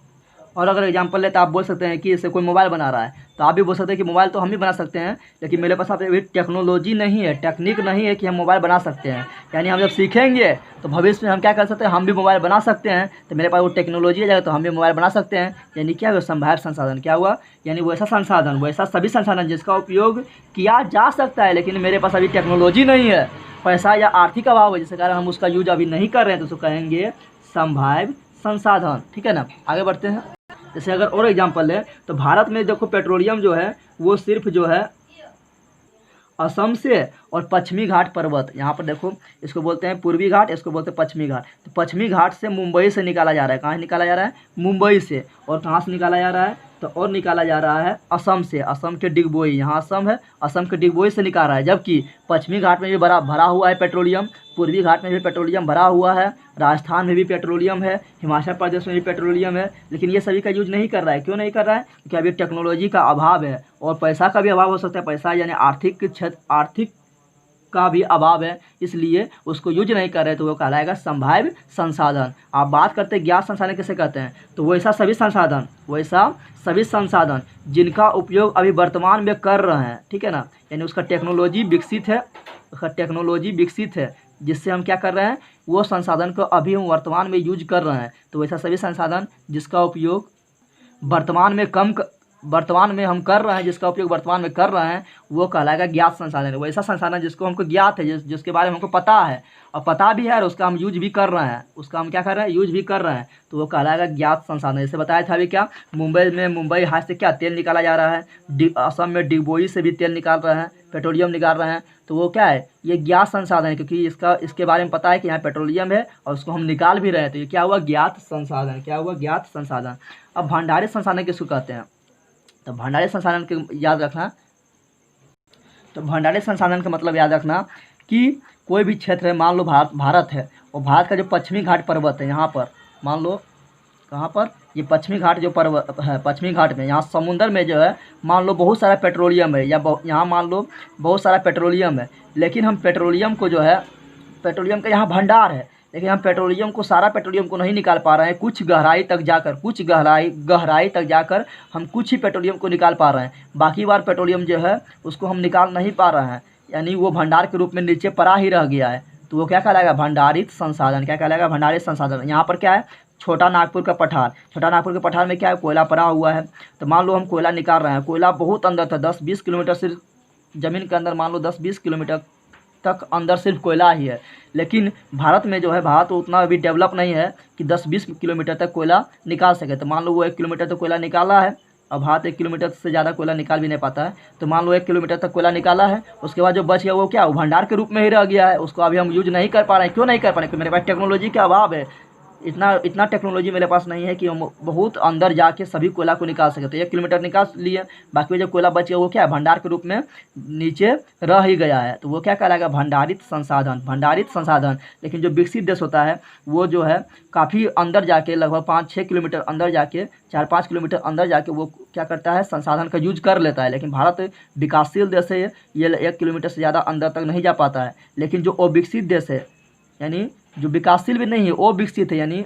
और अगर एग्जांपल ले तो आप बोल सकते हैं कि इससे कोई मोबाइल बना रहा है, तो आप भी बोल सकते हैं कि मोबाइल तो हम भी बना सकते हैं, लेकिन मेरे पास अभी टेक्नोलॉजी नहीं है, टेक्निक नहीं है कि हम मोबाइल बना सकते हैं। यानी हम जब सीखेंगे तो भविष्य में हम क्या कर सकते हैं, हम भी मोबाइल बना सकते हैं। तो मेरे पास वो टेक्नोलॉजी आ जाएगा तो हम भी मोबाइल बना सकते हैं। यानी क्या हुआ, संभाव्य संसाधन। क्या हुआ, यानी वैसा संसाधन, वैसा सभी संसाधन जिसका उपयोग किया जा सकता है, लेकिन मेरे पास अभी टेक्नोलॉजी नहीं है, पैसा या आर्थिक अभाव है, जिसके कारण हम उसका यूज अभी नहीं कर रहे हैं, तो उसको कहेंगे संभाव्य संसाधन, ठीक है ना। आगे बढ़ते हैं। जैसे अगर और एग्जांपल लें तो भारत में देखो पेट्रोलियम जो है वो सिर्फ जो है असम से और पश्चिमी घाट पर्वत, यहाँ पर देखो इसको बोलते हैं पूर्वी घाट, इसको बोलते हैं पश्चिमी घाट। तो पश्चिमी घाट से मुंबई से निकाला जा रहा है। कहाँ से निकाला जा रहा है, मुंबई से। और कहाँ से निकाला जा रहा है, तो और निकाला जा रहा है असम से, असम के डिगबोई, यहाँ असम है, असम के डिगबोई से निकाल रहा है। जबकि पश्चिमी घाट में भी भरा हुआ है पेट्रोलियम, पूर्वी घाट में भी पेट्रोलियम भरा हुआ है, राजस्थान में भी पेट्रोलियम है, हिमाचल प्रदेश में भी पेट्रोलियम है, लेकिन ये सभी का यूज नहीं कर रहा है। क्यों नहीं कर रहा है, क्योंकि अभी टेक्नोलॉजी का अभाव है और पैसा का भी अभाव हो सकता है। पैसा यानी आर्थिक का भी अभाव है, इसलिए उसको यूज नहीं कर रहे, तो वो कहलाएगा संभाव्य संसाधन। आप बात करते हैं ज्ञात संसाधन किसे कहते हैं, तो वैसा सभी संसाधन जिनका उपयोग अभी वर्तमान में कर रहे हैं, ठीक है ना। यानी उसका टेक्नोलॉजी विकसित है, जिससे हम क्या कर रहे हैं, वो संसाधन को अभी हम वर्तमान में यूज कर रहे हैं। तो वैसा सभी संसाधन जिसका उपयोग वर्तमान में हम कर रहे हैं, जिसका उपयोग वर्तमान में कर रहे हैं, वो कहलाएगा ज्ञात संसाधन। वैसा संसाधन जिसको हमको ज्ञात है, जिसके बारे में हमको पता है और पता भी है और उसका हम यूज भी कर रहे हैं, उसका हम क्या कर रहे हैं, यूज भी कर रहे हैं, तो वो कहलाएगा ज्ञात संसाधन। जैसे बताया था अभी क्या, मुंबई हाट से क्या तेल निकाला जा रहा है, असम में डिगबोई से भी तेल निकाल रहे हैं, पेट्रोलियम निकाल रहे हैं, तो वो क्या है, ये ज्ञात संसाधन है, क्योंकि इसके बारे में पता है कि यहाँ पेट्रोलियम है और उसको हम निकाल भी रहे हैं, तो ये क्या हुआ, ज्ञात संसाधन। क्या हुआ, ज्ञात संसाधन। अब भंडारित संसाधन किसको कहते हैं, तो भंडारित संसाधन के याद रखना, तो भंडारित संसाधन का मतलब याद रखना कि कोई भी क्षेत्र है, मान लो भारत है, और भारत का जो पश्चिमी घाट पर्वत है, यहाँ पर मान लो कहाँ पर, ये पश्चिमी घाट जो पर्वत है, पश्चिमी घाट में यहाँ समुंदर में जो है मान लो बहुत सारा पेट्रोलियम है, या यहाँ मान लो बहुत सारा पेट्रोलियम है, लेकिन हम पेट्रोलियम को जो है, पेट्रोलियम का यहाँ भंडार है, लेकिन हम सारा पेट्रोलियम को नहीं निकाल पा रहे हैं। कुछ गहराई तक जाकर हम कुछ ही पेट्रोलियम को निकाल पा रहे हैं, बाकी बार पेट्रोलियम जो है उसको हम निकाल नहीं पा रहे हैं, यानी वो भंडार के रूप में नीचे पड़ा ही रह गया है, तो वो क्या कहलाएगा, भंडारित संसाधन। क्या कहलाएगा, भंडारित संसाधन। यहाँ पर क्या है, छोटा नागपुर का पठार में क्या है, कोयला पड़ा हुआ है। तो मान लो हम कोयला निकाल रहे हैं, कोयला बहुत अंदर था, 10-20 किलोमीटर सिर्फ ज़मीन के अंदर, मान लो 10-20 किलोमीटर तक अंदर सिर्फ कोयला ही है। लेकिन भारत में जो है, भारत उतना अभी डेवलप नहीं है कि 10-20 किलोमीटर तक कोयला निकाल सके। तो मान लो वो 1 किलोमीटर तक कोयला निकाला है, अब भारत 1 किलोमीटर से ज़्यादा कोयला निकाल भी नहीं पाता है, तो मान लो 1 किलोमीटर तक कोयला निकाला है, उसके बाद जो बच गया वो क्या, वो भंडार के रूप में ही रह गया है, उसको अभी हम यूज नहीं कर पा रहे हैं। क्यों नहीं कर पा रहे हैं, क्योंकि मेरे पास टेक्नोलॉजी का अभाव है, इतना टेक्नोलॉजी मेरे पास नहीं है कि हम बहुत अंदर जाके सभी कोयला को निकाल सके। तो 1 किलोमीटर निकाल लिए, बाकी जो कोयला बच गया वो क्या है, भंडार के रूप में नीचे रह ही गया है, तो वो क्या कहलाएगा, भंडारित संसाधन। लेकिन जो विकसित देश होता है वो जो है काफ़ी अंदर जाके, लगभग 5-6 किलोमीटर अंदर जाके, 4-5 किलोमीटर अंदर जाके वो क्या करता है, संसाधन का यूज कर लेता है। लेकिन भारत विकासशील देश है, ये 1 किलोमीटर से ज़्यादा अंदर तक नहीं जा पाता है। लेकिन जो अविकसित देश है, यानी जो विकासशील भी नहीं है, वो विकसित है, यानी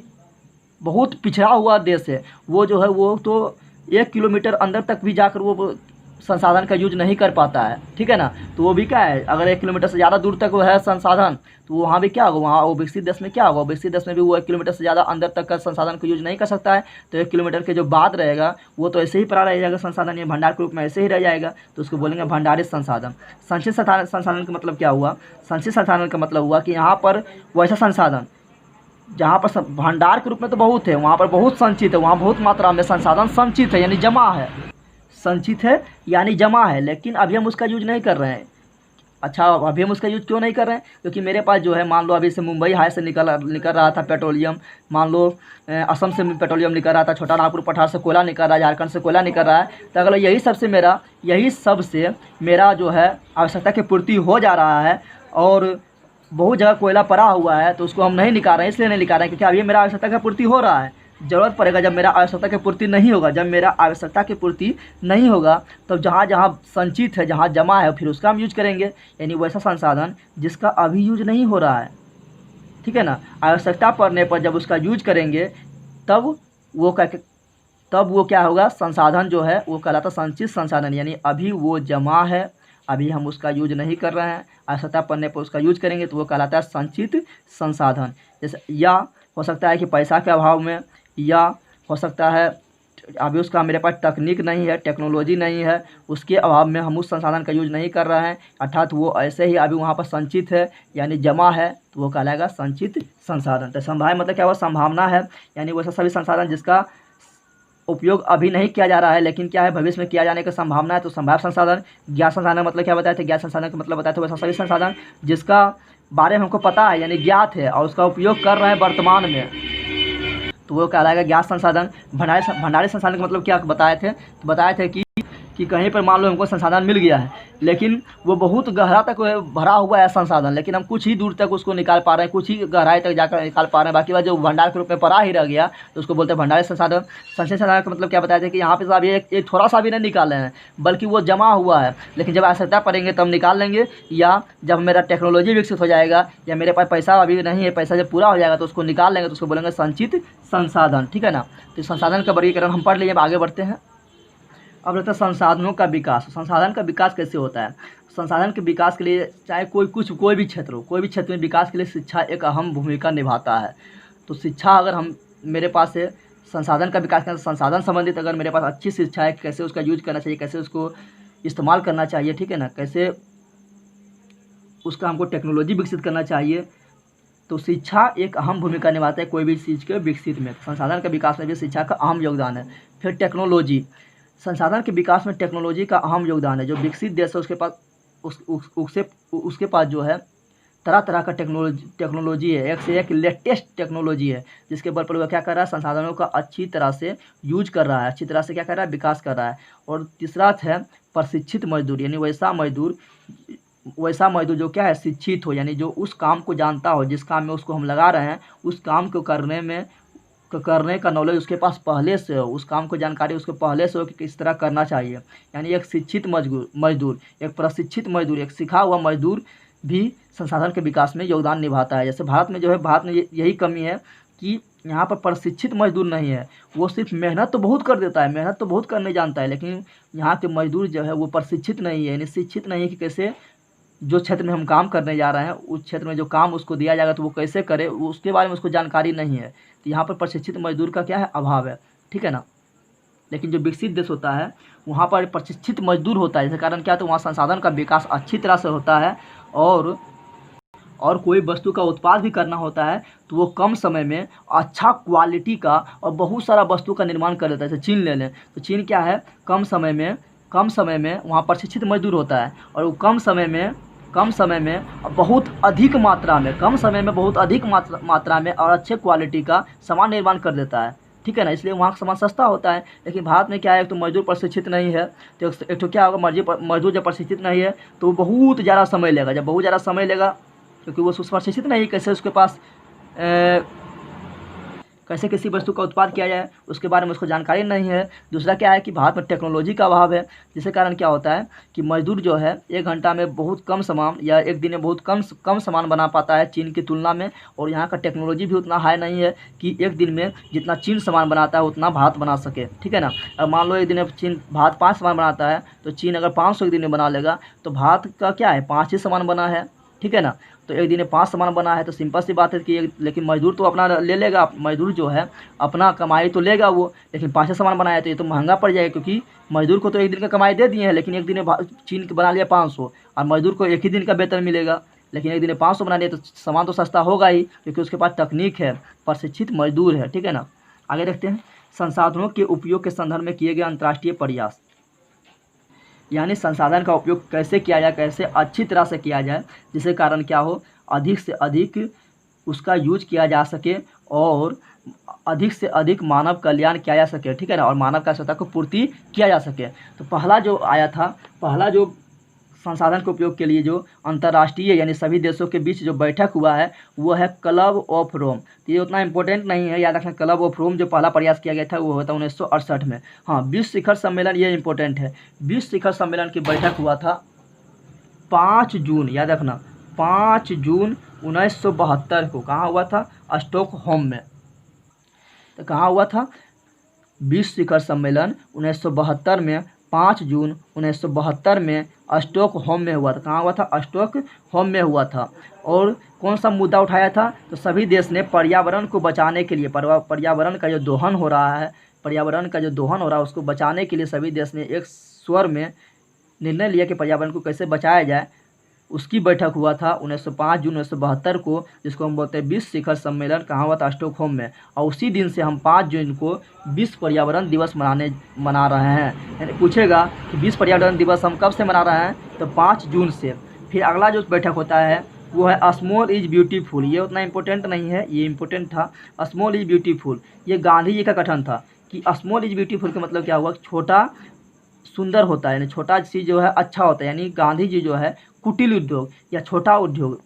बहुत पिछड़ा हुआ देश है, वो जो है वो तो 1 किलोमीटर अंदर तक भी जाकर वो संसाधन का यूज नहीं कर पाता है, ठीक है ना। तो वो भी क्या है, अगर 1 किलोमीटर से ज़्यादा दूर तक वो है संसाधन, तो वहाँ भी क्या होगा, वहाँ वो विकसित देश में क्या होगा, विकसित देश में भी वो 1 किलोमीटर से ज़्यादा अंदर तक का संसाधन को यूज नहीं कर सकता है। तो 1 किलोमीटर के जो बाद रहेगा वो तो ऐसे ही पड़ा रह जाएगा संसाधन, ये भंडार के रूप में ऐसे ही रह जाएगा, तो उसको बोलेंगे भंडारित संसाधन। संचित संसाधन का मतलब क्या हुआ, संचित संसाधन का मतलब हुआ कि यहाँ पर वैसा संसाधन जहाँ पर भंडार के रूप में तो बहुत है, वहाँ पर बहुत संचित है, वहाँ बहुत मात्रा में संसाधन संचित है, यानी जमा है, संचित है यानी जमा है, लेकिन अभी हम उसका यूज नहीं कर रहे हैं। अच्छा, अभी हम उसका यूज क्यों नहीं कर रहे हैं, क्योंकि मेरे पास जो है, मान लो अभी से मुंबई हाई से निकल रहा था पेट्रोलियम, मान लो असम से पेट्रोलियम निकल रहा था, छोटा नागपुर पठार से कोयला निकल रहा है, झारखंड से कोयला निकल रहा है, तो अगर यही सबसे मेरा जो है आवश्यकता की पूर्ति हो जा रहा है और बहुत जगह कोयला पड़ा हुआ है, तो उसको हम नहीं निकाल रहे हैं, इसलिए नहीं निकाल रहे हैं क्योंकि अभी मेरा आवश्यकता की पूर्ति हो रहा है। ज़रूरत पड़ेगा, जब मेरा आवश्यकता की पूर्ति नहीं होगा, जब मेरा आवश्यकता की पूर्ति नहीं होगा तब जहाँ जहाँ संचित है, जहाँ जमा है, फिर उसका हम यूज करेंगे। यानी वैसा संसाधन जिसका अभी यूज नहीं हो रहा है, ठीक है ना, आवश्यकता पड़ने पर जब उसका यूज करेंगे तब वो क्या होगा, संसाधन जो है वो कहलाता संचित संसाधन। यानी अभी वो जमा है, अभी हम उसका यूज नहीं कर रहे हैं, आवश्यकता पड़ने पर उसका यूज करेंगे तो वो कहलाता है संचित संसाधन। जैसे या हो सकता है कि पैसा के अभाव में, या हो सकता है अभी उसका मेरे पास तकनीक नहीं है, टेक्नोलॉजी नहीं है, उसके अभाव में हम उस संसाधन का यूज नहीं कर रहे हैं, अर्थात वो ऐसे ही अभी वहाँ पर संचित है यानी जमा है, तो वो कहलाएगा संचित संसाधन। तो संभाव्य मतलब क्या हुआ, संभावना है, यानी वैसा सभी संसाधन जिसका उपयोग अभी नहीं किया जा रहा है लेकिन क्या है भविष्य में किया जाने की संभावना है, तो संभाव्य संसाधन। ज्ञात संसाधन मतलब क्या बताए थे, ज्ञात संसाधन का मतलब बताए थे वैसा सभी संसाधन जिसका बारे में हमको पता है यानी ज्ञात है और उसका उपयोग कर रहे हैं वर्तमान में, तो वो कहलाएगा ज्ञात संसाधन। भंडारी संसाधन का मतलब क्या बताए थे, तो बताए थे कि कहीं पर मान लो हमको संसाधन मिल गया है लेकिन वो बहुत गहरा तक भरा हुआ है संसाधन, लेकिन हम कुछ ही दूर तक उसको निकाल पा रहे हैं, कुछ ही गहराई तक जाकर निकाल पा रहे हैं, बाकी बात जो भंडार के रूप में पड़ा ही रह गया तो उसको बोलते हैं भंडारी संसाधन। संचित संसाधन का मतलब क्या बताया था कि यहाँ पे तो अभी एक थोड़ा सा भी नहीं निकाल रहे हैं बल्कि वो जमा हुआ है, लेकिन जब आवश्यकता पड़ेंगे तब निकाल लेंगे, या जब मेरा टेक्नोलॉजी विकसित हो जाएगा या मेरे पास पैसा अभी नहीं है, पैसा जब पूरा हो जाएगा तो उसको निकाल लेंगे, तो उसको बोलेंगे संचित संसाधन, ठीक है ना। तो संसाधन का वर्गीकरण हम पढ़ लिए, अब आगे बढ़ते हैं। अब रहता है संसाधनों का विकास। संसाधन का विकास कैसे होता है, संसाधन के विकास के लिए चाहे कोई भी क्षेत्र हो, कोई भी क्षेत्र में विकास के लिए शिक्षा एक अहम भूमिका निभाता है। तो शिक्षा अगर हम मेरे पास है, संसाधन का विकास करना, संसाधन संबंधित अगर मेरे पास अच्छी शिक्षा है, कैसे उसका यूज करना चाहिए, कैसे उसको इस्तेमाल करना चाहिए, ठीक है ना, कैसे उसका हमको टेक्नोलॉजी विकसित करना चाहिए, तो शिक्षा एक अहम भूमिका निभाता है कोई भी चीज़ के विकसित में। संसाधन के विकास में भी शिक्षा का अहम योगदान है। फिर टेक्नोलॉजी, संसाधन के विकास में टेक्नोलॉजी का अहम योगदान है। जो विकसित देश है उसके पास उसके पास जो है तरह तरह का टेक्नोलॉजी है, एक से एक लेटेस्ट टेक्नोलॉजी है, जिसके बल पर वह क्या कर रहा है, संसाधनों का अच्छी तरह से यूज कर रहा है, अच्छी तरह से क्या कर रहा है, विकास कर रहा है। और तीसरा है प्रशिक्षित मजदूर, यानी वैसा मजदूर जो क्या है, शिक्षित हो, यानी जो उस काम को जानता हो, जिस काम में उसको हम लगा रहे हैं उस काम को करने का नॉलेज उसके पास पहले से हो, उस काम को जानकारी उसको पहले से हो कि किस तरह करना चाहिए। यानी एक शिक्षित मजदूर, एक प्रशिक्षित मजदूर, एक सिखा हुआ मजदूर भी संसाधन के विकास में योगदान निभाता है। जैसे भारत में जो है, भारत में यही कमी है कि यहाँ पर प्रशिक्षित मजदूर नहीं है, वो सिर्फ मेहनत तो बहुत कर देता है, मेहनत तो बहुत करने जानता है, लेकिन यहाँ के मजदूर जो है वो प्रशिक्षित नहीं है, यानी शिक्षित नहीं है कि कैसे जो क्षेत्र में हम काम करने जा रहे हैं उस क्षेत्र में जो काम उसको दिया जाएगा तो वो कैसे करे, उसके बारे में उसको जानकारी नहीं है। तो यहाँ पर प्रशिक्षित मजदूर का क्या है, अभाव है, ठीक है ना। लेकिन जो विकसित देश होता है वहाँ पर प्रशिक्षित मजदूर होता है, जिसके कारण क्या, तो वहाँ संसाधन का विकास अच्छी तरह से होता है, और कोई वस्तु का उत्पाद भी करना होता है तो वो कम समय में अच्छा क्वालिटी का और बहुत सारा वस्तु का निर्माण कर देता है। जैसे चीन ले लें, तो चीन क्या है, कम समय में वहाँ प्रशिक्षित मजदूर होता है और वो कम समय में बहुत अधिक मात्रा में, मात्रा में और अच्छे क्वालिटी का सामान निर्माण कर देता है, ठीक है ना, इसलिए वहाँ का सामान सस्ता होता है। लेकिन भारत में क्या है, एक तो मजदूर प्रशिक्षित नहीं है, तो एक तो क्या होगा, मजदूर जब प्रशिक्षित नहीं है तो बहुत ज़्यादा समय लेगा, जब बहुत ज़्यादा समय लेगा क्योंकि वो प्रशिक्षित नहीं, कैसे उसके पास कैसे किसी वस्तु का उत्पाद किया जाए उसके बारे में उसको जानकारी नहीं है। दूसरा क्या है कि भारत में टेक्नोलॉजी का अभाव है, जिसके कारण क्या होता है कि मजदूर जो है 1 घंटा में बहुत कम सामान या 1 दिन में बहुत कम सामान बना पाता है चीन की तुलना में, और यहाँ का टेक्नोलॉजी भी उतना हाई नहीं है कि 1 दिन में जितना चीन सामान बनाता है उतना भारत बना सके, ठीक है ना। अब मान लो 1 दिन में चीन भारत 5 सामान बनाता है तो चीन अगर 500 एक दिन में बना लेगा तो भारत का क्या है, 5 ही सामान बना है, ठीक है ना। तो 1 दिन में 5 सामान बना है तो सिंपल सी बात है कि लेकिन मजदूर तो अपना ले लेगा, मजदूर जो है अपना कमाई तो लेगा वो, लेकिन 5 सामान बनाया तो ये तो महंगा पड़ जाएगा, क्योंकि मजदूर को तो 1 दिन का कमाई दे दिए हैं, लेकिन 1 दिन में चीन के बना लिया 500 और मजदूर को 1 ही दिन का वेतन मिलेगा, लेकिन 1 दिन में 500 बना लिया तो सामान तो सस्ता होगा ही, क्योंकि उसके पास तकनीक है, प्रशिक्षित मजदूर है, ठीक है ना। आगे देखते हैं, संसाधनों के उपयोग के संदर्भ में किए गए अंतर्राष्ट्रीय प्रयास, यानी संसाधन का उपयोग कैसे किया जाए, कैसे अच्छी तरह से किया जाए, जिसके कारण क्या हो, अधिक से अधिक उसका यूज किया जा सके और अधिक से अधिक मानव कल्याण किया जा सके, ठीक है ना, और मानव का आवश्यकता को पूर्ति किया जा सके। तो पहला जो संसाधन के उपयोग के लिए जो अंतर्राष्ट्रीय यानी सभी देशों के बीच जो बैठक हुआ है वो है क्लब ऑफ रोम। तो ये उतना इंपॉर्टेंट नहीं है, याद रखना। क्लब ऑफ रोम जो पहला प्रयास किया गया था वो हुआ था 1968 में। हाँ, विश्व शिखर सम्मेलन ये इंपॉर्टेंट है। विश्व शिखर सम्मेलन की बैठक हुआ था 5 जून, याद रखना 5 जून 1972 को। कहाँ हुआ था? स्टॉकहोम में। तो कहाँ हुआ था? विश्व शिखर सम्मेलन 1972 में 5 जून 1972 में स्टॉकहोम में हुआ था। कहाँ हुआ था? स्टॉकहोम में हुआ था। और कौन सा मुद्दा उठाया था? तो सभी देश ने पर्यावरण को बचाने के लिए, पर्यावरण का जो दोहन हो रहा है, उसको बचाने के लिए सभी देश ने एक स्वर में निर्णय लिया कि पर्यावरण को कैसे बचाया जाए। उसकी बैठक हुआ था 5 जून 1972 को, जिसको हम बोलते हैं विश्व शिखर सम्मेलन। कहाँ हुआ था? स्टॉकहोम में। और उसी दिन से हम 5 जून को विश्व पर्यावरण दिवस मना रहे हैं। यानी पूछेगा कि विश्व पर्यावरण दिवस हम कब से मना रहे हैं? तो 5 जून से। फिर अगला जो बैठक होता है वो है स्मॉल इज ब्यूटीफुल। ये उतना इम्पोर्टेंट नहीं है, ये इम्पोर्टेंट था। स्मॉल इज ब्यूटीफुल ये गांधी जी का कथन था कि स्मॉल इज ब्यूटीफुल का मतलब क्या हुआ? छोटा सुंदर होता है, यानी छोटा चीज़ जो है अच्छा होता है। यानी गांधी जी जो है कुटीर उद्योग या छोटा उद्योग,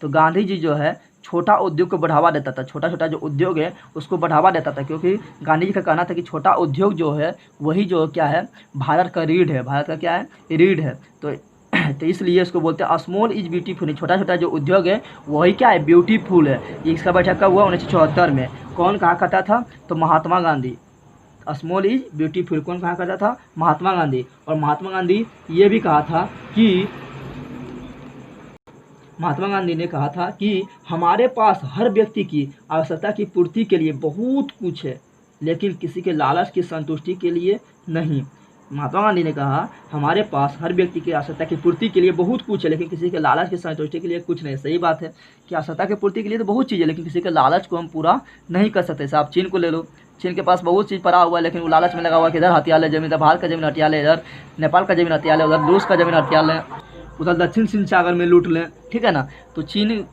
तो गांधी जी जो है छोटा उद्योग को बढ़ावा देता था। छोटा जो उद्योग है उसको बढ़ावा देता था, क्योंकि गांधी जी का कहना था कि छोटा उद्योग जो है वही जो क्या है, भारत का रीढ़ है। भारत का क्या है? रीढ़ है। तो इसलिए इसको बोलते हैं स्मॉल इज ब्यूटीफुल। छोटा जो उद्योग है वही क्या है? ब्यूटीफुल है। इसका बैठक कब हुआ? 1974 में। कौन कहा करता था? तो Mahatma Gandhi. Small is beautiful कौन कहा करता था? महात्मा गांधी। और महात्मा गांधी ये भी कहा था कि महात्मा गांधी ने कहा था कि हमारे पास हर व्यक्ति की आवश्यकता की पूर्ति के लिए बहुत कुछ है, लेकिन किसी के लालच की संतुष्टि के लिए नहीं। महात्मा गांधी ने कहा हमारे पास हर व्यक्ति की आवश्यकता की पूर्ति के लिए बहुत कुछ है, लेकिन किसी के लालच की संतुष्टि के लिए कुछ नहीं। सही बात है कि आवश्यकता की पूर्ति के लिए तो बहुत चीज़ है, लेकिन किसी के लालच को हम पूरा नहीं कर सकते। आप चीन को ले लो, चीन के पास बहुत चीज़ पड़ा हुआ है, लेकिन वो लालच में लगा हुआ कि इधर हथियार ले जमीन, इधर भारत का जमीन हथियार ले, इधर नेपाल का जमीन हथियार ले, उधर रूस का जमीन हथियार लें, उधर दक्षिण चीन सागर में लूट लें। ठीक है ना? तो चीन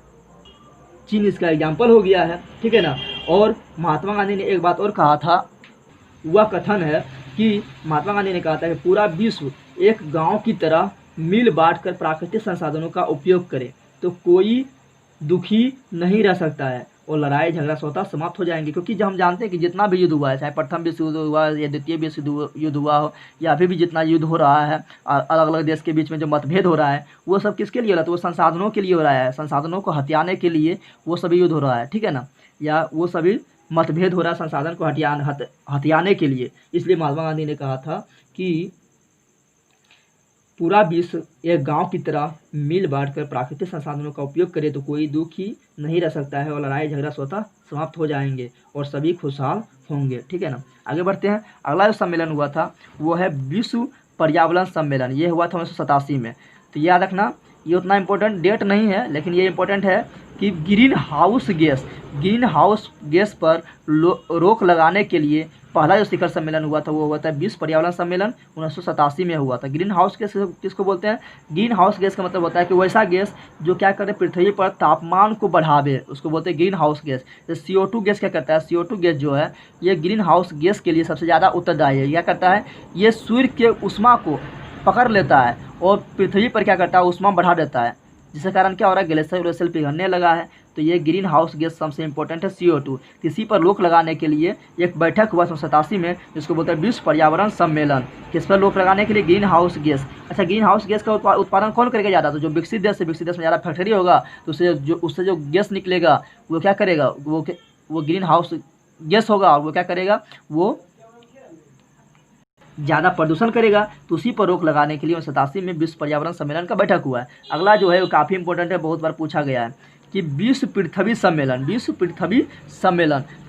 इसका एग्जाम्पल हो गया है। ठीक है ना? और महात्मा गांधी ने एक बात और कहा था, वह कथन है कि महात्मा गांधी ने कहा था कि पूरा विश्व एक गांव की तरह मिल बांटकर प्राकृतिक संसाधनों का उपयोग करे तो कोई दुखी नहीं रह सकता है और लड़ाई झगड़ा स्वतः समाप्त हो जाएंगे। क्योंकि जब हम जानते हैं कि जितना भी युद्ध हुआ है, चाहे प्रथम विश्व युद्ध हुआ या द्वितीय विश्व युद्ध हुआ हो या अभी भी जितना युद्ध हो रहा है, अलग अलग देश के बीच में जो मतभेद हो रहा है, वो सब किसके लिए हो रहा है? तो वो संसाधनों के लिए हो रहा है। संसाधनों को हथियाने के लिए वो सभी युद्ध हो रहा है। ठीक है ना? या वो सभी मतभेद हो रहा है संसाधन को हथियाने के लिए। इसलिए महात्मा गांधी ने कहा था कि पूरा विश्व एक गांव की तरह मिल बांटकर प्राकृतिक संसाधनों का उपयोग करे तो कोई दुखी नहीं रह सकता है और लड़ाई झगड़ा स्वतः समाप्त हो जाएंगे और सभी खुशहाल होंगे। ठीक है ना? आगे बढ़ते हैं। अगला जो सम्मेलन हुआ था वो है विश्व पर्यावरण सम्मेलन। ये हुआ था 1987 में। तो याद रखना, ये उतना इम्पोर्टेंट डेट नहीं है, लेकिन ये इम्पोर्टेंट है कि ग्रीन हाउस गैस पर रोक लगाने के लिए पहला जो शिखर सम्मेलन हुआ था वो हुआ था विश्व पर्यावरण सम्मेलन 1987 में हुआ था। ग्रीन हाउस गैस किसको बोलते हैं? ग्रीन हाउस गैस का मतलब होता है कि वैसा गैस जो क्या करे, पृथ्वी पर तापमान को बढ़ावे, उसको बोलते हैं ग्रीन हाउस गैस। तो CO2 गैस क्या करता है? CO2 गैस जो है ये ग्रीन हाउस गैस के लिए सबसे ज़्यादा उत्तरदायी है। क्या करता है? ये सूर्य के उष्मा को पकड़ लेता है और पृथ्वी पर क्या करता है? उष्मा बढ़ा देता है, जिसके कारण क्या हो रहा है? ग्लेशियर पिघलने लगा है। तो ये ग्रीन हाउस गैस सबसे इंपॉर्टेंट है CO2। इसी पर रोक लगाने के लिए एक बैठक हुआ 1987 में, जिसको बोलते हैं विश्व पर्यावरण सम्मेलन। किस पर रोक लगाने के लिए? Green house gas. अच्छा, ग्रीन हाउस गैस का उत्पादन कौन करेगा ज़्यादा? तो जो विकसित देश में ज़्यादा फैक्ट्री होगा तो उससे जो गैस निकलेगा वो क्या करेगा? वो ग्रीन हाउस गैस होगा और वो क्या करेगा? वो ज़्यादा प्रदूषण करेगा। तो उसी पर रोक लगाने के लिए 1987 में विश्व पर्यावरण सम्मेलन का बैठक हुआ है। अगला जो है वो काफ़ी इंपॉर्टेंट है, बहुत बार पूछा गया है कि विश्व पृथ्वी सम्मेलन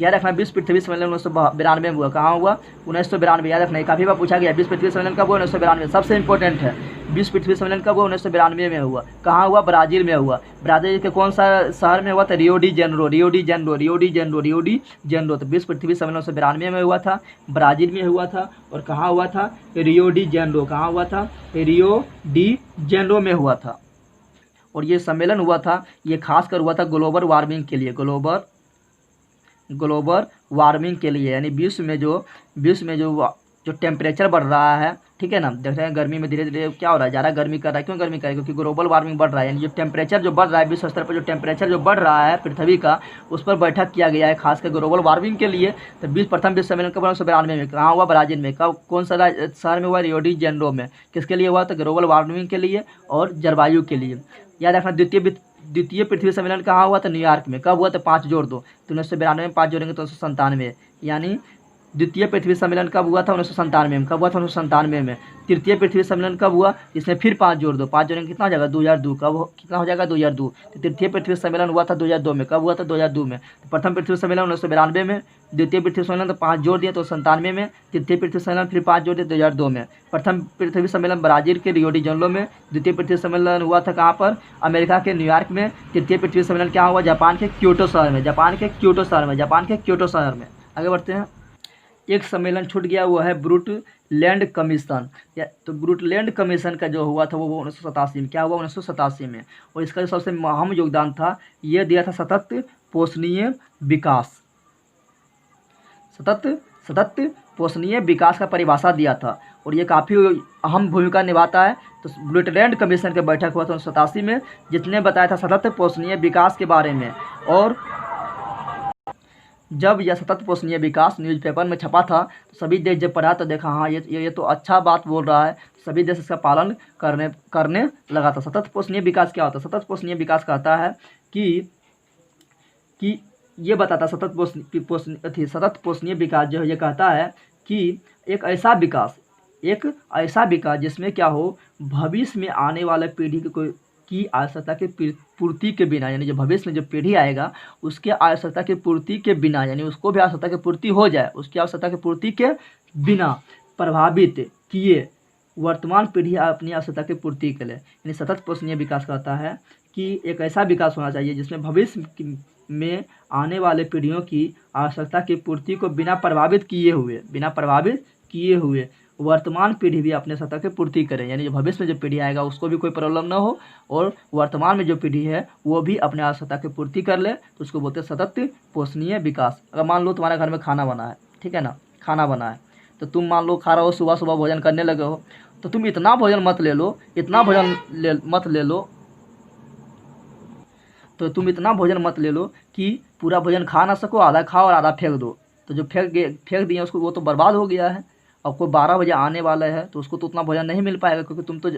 याद रखना। विश्व पृथ्वी सम्मेलन 1992 में हुआ। कहाँ हुआ? 1992। याद रखना, काफ़ी बार पूछा गया। विश्व पृथ्वी सम्मेलन कब हुआ? 1992। सबसे इंपॉर्टेंट है, विश्व पृथ्वी सम्मेलन कब हुआ? 1992 में हुआ। कहाँ हुआ? ब्राज़ील में हुआ। ब्राज़ील के कौन सा शहर में हुआ था? Rio de Janeiro. तो विश्व पृथ्वी सम्मेलन 1992 में हुआ था, ब्राज़ील में हुआ था। और कहाँ हुआ था? Rio de Janeiro. कहाँ हुआ था? रियो डी जेनरो में हुआ था। और ये सम्मेलन हुआ था, ये खासकर हुआ था ग्लोबल वार्मिंग के लिए, यानी विश्व में जो जो टेम्परेचर बढ़ रहा है, ठीक है ना, देख रहे हैं गर्मी में धीरे धीरे क्या हो रहा है, ज़्यादा गर्मी कर रहा है। क्यों गर्मी कर रहा है? क्योंकि ग्लोबल वार्मिंग बढ़ रहा है, यानी जो टेम्परेचर जो बढ़ रहा है विश्व स्तर पर, जो टेम्परेचर जो बढ़ रहा है पृथ्वी का, उस पर बैठक किया गया है खासकर ग्लोबल वार्मिंग के लिए। तो प्रथम विश्व सम्मेलन कब 1992 में कहाँ हुआ? ब्राज़ील में। कब, कौन सा शहर में हुआ? रियो डी जेनेरो में। किसके लिए हुआ? तो ग्लोबल वार्मिंग के लिए और जलवायु के लिए। याद रखना, द्वितीय पृथ्वी सम्मेलन कहाँ हुआ? तो न्यूयॉर्क में। कब हुआ? तो 5 जोड़ दो, तो 1992 में 5 जोड़ेंगे तो 1997, यानी द्वितीय पृथ्वी सम्मेलन कब हुआ था? 1997 में। कब हुआ था? 1997 में। तृतीय पृथ्वी सम्मेलन कब हुआ? इसमें फिर 5 जोड़ दो, 5 जोड़ेंगे कितना हो जाएगा? 2002। कितना हो जाएगा? 2002। तो तृतीय पृथ्वी सम्मेलन हुआ था 2002 में। कब हुआ था? 2002 में। तो प्रथम पृथ्वी सम्मेलन 1992 में, द्वितीय पृथ्वी सम्मेलन तो 5 जोड़ दिया तो 97 में, तृतीय पृथ्वी सम्मेलन फिर 5 जोड़ दिए 2002 में। प्रथम पृथ्वी सम्मेलन ब्राज़ील के रियो डी जेनेरो में। द्वितीय पृथ्वी सम्मेलन हुआ था कहाँ पर? अमेरिका के न्यूयॉर्क में। तृतीय पृथ्वी सम्मेलन क्या हुआ? जापान के क्योटो शहर में। जापान के क्योटो शहर में। आगे बढ़ते हैं। एक सम्मेलन छूट गया, वो है ब्रूटलैंड कमीशन। तो ब्रूटलैंड कमीशन का जो हुआ था वो 1987 में। क्या हुआ? 1987 में। और इसका जो सबसे अहम योगदान था, ये दिया था सतत पोषणीय विकास। सतत पोषणीय विकास का परिभाषा दिया था, और ये काफ़ी अहम भूमिका निभाता है। तो ब्रूटलैंड कमीशन की बैठक हुआ था 1987 में, जिसने बताया था सतत पोषणीय विकास के बारे में। और जब यह सतत पोषणीय विकास न्यूज़पेपर में छपा था, तो सभी देश जब पढ़ा तो देखा हाँ ये तो अच्छा बात बोल रहा है, सभी देश इसका पालन करने लगा था। सतत पोषणीय विकास क्या होता है? सतत पोषणीय विकास कहता है कि ये बताता, सतत पोषणीय विकास जो है ये कहता है कि एक ऐसा विकास जिसमें क्या हो, भविष्य में आने वाले पीढ़ी की आवश्यकता की पूर्ति के बिना, यानी जो भविष्य में जो पीढ़ी आएगा उसके आवश्यकता की पूर्ति के बिना, यानी उसको भी आवश्यकता की पूर्ति हो जाए, उसकी आवश्यकता की पूर्ति के बिना प्रभावित किए वर्तमान पीढ़ी अपनी आवश्यकता की पूर्ति के लिए, यानी सतत पोषणीय विकास कहता है कि एक ऐसा विकास होना चाहिए जिसमें भविष्य में आने वाले पीढ़ियों की आवश्यकता की पूर्ति को बिना प्रभावित किए हुए वर्तमान पीढ़ी भी अपने सत्ता की पूर्ति करे, यानी जो भविष्य में जो पीढ़ी आएगा उसको भी कोई प्रॉब्लम ना हो, और वर्तमान में जो पीढ़ी है वो भी अपने आवश्यकता की पूर्ति कर ले, तो उसको बोलते हैं सतत पोषणीय विकास। अगर मान लो तुम्हारे घर में खाना बना है, ठीक है ना, खाना बना है, तो तुम मान लो खा रहे हो, सुबह सुबह भोजन करने लगे हो, तो तुम इतना भोजन मत ले लो, कि पूरा भोजन खा ना सको, आधा खाओ और आधा फेंक दो। तो जो फेंक दिए उसको, वो तो बर्बाद हो गया है। अब कोई 12 बजे आने वाला है तो उसको तो उतना भोजन नहीं मिल पाएगा, क्योंकि तुम तो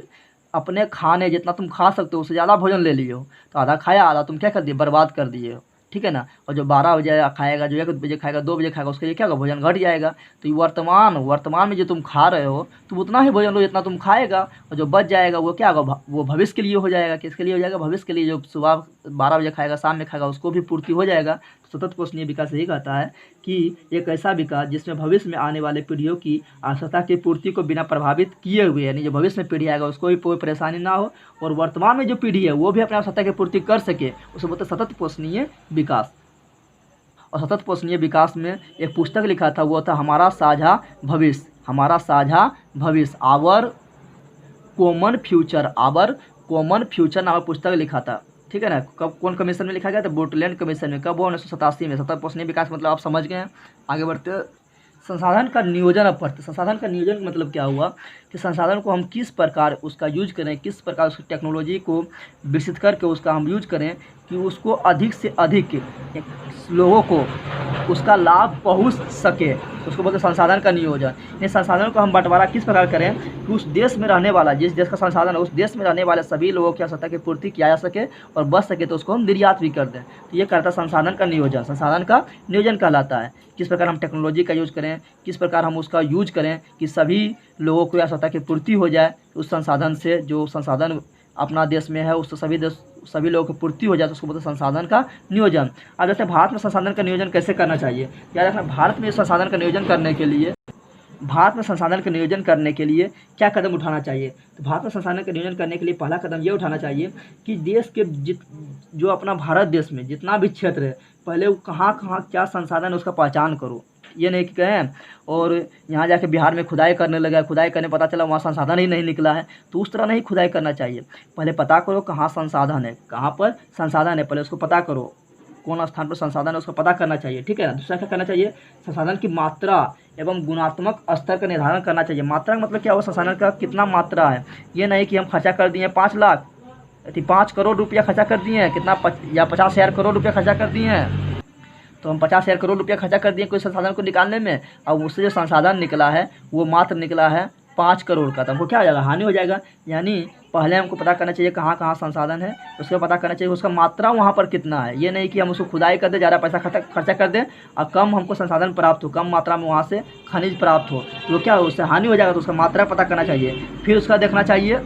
अपने खाने जितना तुम खा सकते हो उससे ज़्यादा भोजन ले लिए हो। तो आधा खाया, आधा तुम क्या कर दिए? बर्बाद कर दिए हो, ठीक है ना। और जो 12 बजे खाएगा, जो 1 बजे खाएगा, 2 बजे खाएगा, उसके लिए क्या होगा? भोजन घट जाएगा। तो वर्तमान में जो तुम खा रहे हो तुम उतना ही भोजन लो जितना तुम खाएगा, और जो बच जाएगा वो क्या होगा? वो भविष्य के लिए हो जाएगा। किसके लिए हो जाएगा? भविष्य के लिए। जो सुबह 12 बजे खाएगा, शाम में खाएगा, उसको भी पूर्ति हो जाएगा। सतत पोषणीय विकास यही कहता है कि एक ऐसा विकास जिसमें भविष्य में आने वाले पीढ़ियों की आवश्यकता की पूर्ति को बिना प्रभावित किए हुए, यानी जो भविष्य में पीढ़ी आएगा उसको भी कोई परेशानी ना हो, और वर्तमान में जो पीढ़ी है वो भी अपनी आवश्यकता की पूर्ति कर सके, उसे बोलते हैं सतत पोषणीय विकास। और सतत पोषणीय विकास में एक पुस्तक लिखा था, वो था हमारा साझा भविष्य, आवर कॉमन फ्यूचर नामक पुस्तक लिखा था, ठीक है ना। कब, कौन कमीशन में लिखा गया था? ब्रूटलैंड कमीशन में। कब? 1987 में। सतत पोषणीय विकास मतलब आप समझ गए हैं। आगे बढ़ते हैं। संसाधन का नियोजन। अब पढ़ते। संसाधन का नियोजन का मतलब क्या हुआ कि संसाधन को हम किस प्रकार उसका यूज करें, किस प्रकार उसकी टेक्नोलॉजी को विकसित करके उसका हम यूज करें कि उसको अधिक से अधिक लोगों को उसका लाभ पहुंच सके, उसको बोलते हैं संसाधन का नियोजन। इन संसाधनों को हम बंटवारा किस प्रकार करें कि उस देश में रहने वाला, जिस देश का संसाधन है उस देश में रहने वाले सभी लोगों की आवश्यकता की पूर्ति किया जा सके, और बच सके तो उसको हम निर्यात भी कर दें। तो ये करता संसाधन का नियोजन। संसाधन का नियोजन कहलाता है किस प्रकार हम टेक्नोलॉजी का यूज करें, किस प्रकार हम उसका यूज करें कि सभी लोगों को आवश्यकता की पूर्ति हो जाए, उस संसाधन से, जो संसाधन अपना देश में है उससे सभी लोगों की पूर्ति हो जाए, तो उसको बोलते हैं संसाधन का नियोजन। अब जैसे भारत में संसाधन का नियोजन कैसे करना चाहिए, याद रखना, भारत में संसाधन का नियोजन करने के लिए क्या कदम उठाना चाहिए। तो भारत में संसाधन का नियोजन करने के लिए पहला कदम ये उठाना चाहिए कि देश के जो अपना भारत देश में जितना भी क्षेत्र है, पहले वो कहाँ क्या संसाधन है उसका पहचान करो। ये नहीं कि कहें और यहाँ जाके बिहार में खुदाई करने लगा, खुदाई करने पता चला वहाँ संसाधन ही नहीं निकला है, तो उस तरह नहीं खुदाई करना चाहिए। पहले पता करो कहाँ संसाधन है, कहाँ पर संसाधन है, पहले उसको पता करो। कौन स्थान पर संसाधन है उसका पता करना चाहिए, ठीक है ना। दूसरा क्या करना चाहिए, संसाधन की मात्रा एवं गुणात्मक स्तर का निर्धारण करना चाहिए। मात्रा का मतलब क्या हुआ, संसाधन का कितना मात्रा है, ये नहीं कि हम खर्चा कर दिए 5 लाख 5 करोड़ रुपया खर्चा कर दिए हैं, कितना या 50,000 करोड़ रुपया खर्चा कर दिए हैं, तो हम 50,000 करोड़ रुपया खर्चा कर दिए कोई संसाधन को निकालने में, और उससे जो संसाधन निकला है वो मात्र निकला है 5 करोड़ का, तो हमको क्या हो जाएगा, हानि हो जाएगा। यानी पहले हमको पता करना चाहिए कहाँ कहाँ संसाधन है, उसका पता करना चाहिए उसका मात्रा वहाँ पर कितना है। ये नहीं कि हम उसको खुदाई कर दें, ज़्यादा पैसा खर्चा कर दें और कम हमको संसाधन प्राप्त हो, कम मात्रा में वहाँ से खनिज प्राप्त हो, तो क्या हो, उससे हानि हो जाएगा। तो उसका मात्रा पता करना चाहिए। फिर उसका देखना चाहिए,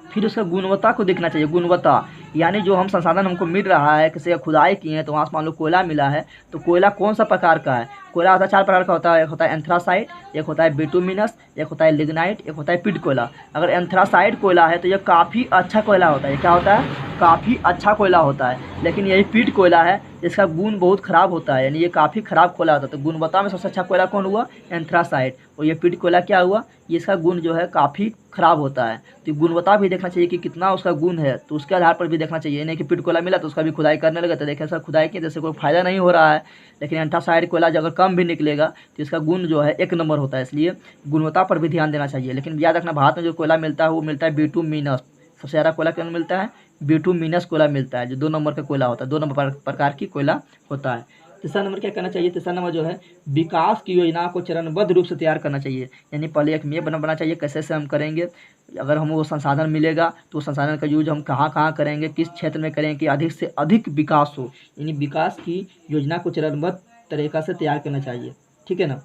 फिर उसका गुणवत्ता को देखना चाहिए। गुणवत्ता यानी जो हम संसाधन हमको मिल रहा है, किसी का खुदाई किए हैं तो वहाँ से मान लो कोयला मिला है, तो कोयला कौन सा प्रकार का है, कोयला होता है 4 प्रकार का होता है। एक होता है एंथ्रासाइट, एक होता है बिटुमिनस, एक होता है लिग्नाइट, एक होता है पिट कोयला। अगर एंथ्रासाइट कोयला है तो ये काफ़ी अच्छा कोयला होता है। ये क्या होता है, काफ़ी अच्छा कोयला होता है। लेकिन यही पिट कोयला है इसका गुण बहुत ख़राब होता है, यानी ये काफ़ी ख़राब कोयला होता है। तो गुणवत्ता में सबसे अच्छा कोयला कौन हुआ, एंथ्रासाइट। और ये पिट कोयला क्या हुआ, ये इसका गुण जो है काफ़ी ख़राब होता है। तो गुणवत्ता भी देखना चाहिए कि कितना उसका गुण है, तो उसके आधार पर भी देखना चाहिए। नहीं कि पिट कोयला मिला तो उसका भी खुदाई करने लगे तो देखें सर खुदाई की जैसे कोई फ़ायदा नहीं हो रहा है। लेकिन एंथ्रासाइट कोयला अगर कम भी निकलेगा तो इसका गुण जो है 1 नंबर होता है, इसलिए गुणवत्ता पर भी ध्यान देना चाहिए। लेकिन याद रखना भारत में जो कोयला मिलता है वो मिलता है बिटुमिनस। सबसे ज़्यादा कोयला क्यों मिलता है, बिटुमिनस कोयला मिलता है, जो 2 नंबर का कोयला होता है, 2 नंबर प्रकार की कोयला होता है। तीसरा नंबर क्या करना चाहिए, तीसरा नंबर जो है विकास की योजना को चरणबद्ध रूप से तैयार करना चाहिए। यानी पहले एक मेप बना चाहिए कैसे से हम करेंगे, अगर हम वो संसाधन मिलेगा तो संसाधन का यूज हम कहाँ कहाँ करेंगे, किस क्षेत्र में करेंगे कि अधिक से अधिक विकास हो। यानी विकास की योजना को चरणबद्ध तरीका से तैयार करना चाहिए, ठीक है ना।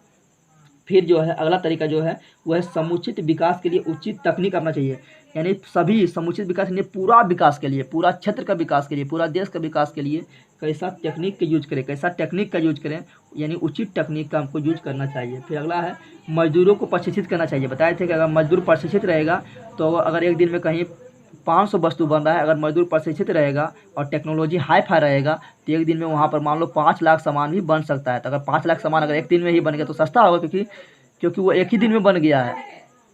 फिर जो है अगला तरीका जो है वह समुचित विकास के लिए उचित तकनीक अपना चाहिए। यानी सभी समुचित विकास के लिए, पूरा विकास के लिए, पूरा क्षेत्र का विकास के लिए, पूरा देश का विकास के लिए कैसा टेक्निक का यूज करें, कैसा टेक्निक का यूज करें, यानी उचित टेक्निक का हमको यूज करना चाहिए। फिर अगला है मजदूरों को प्रशिक्षित करना चाहिए। बताए थे कि अगर मजदूर प्रशिक्षित रहेगा तो अगर एक दिन में कहीं 500 वस्तु बन रहा है, अगर मजदूर प्रशिक्षित रहेगा और टेक्नोलॉजी हाई फाई रहेगा तो एक दिन में वहाँ पर मान लो 5 लाख सामान भी बन सकता है। तो अगर 5 लाख सामान अगर एक दिन में ही बन गया तो सस्ता होगा, क्योंकि वो एक ही दिन में बन गया है,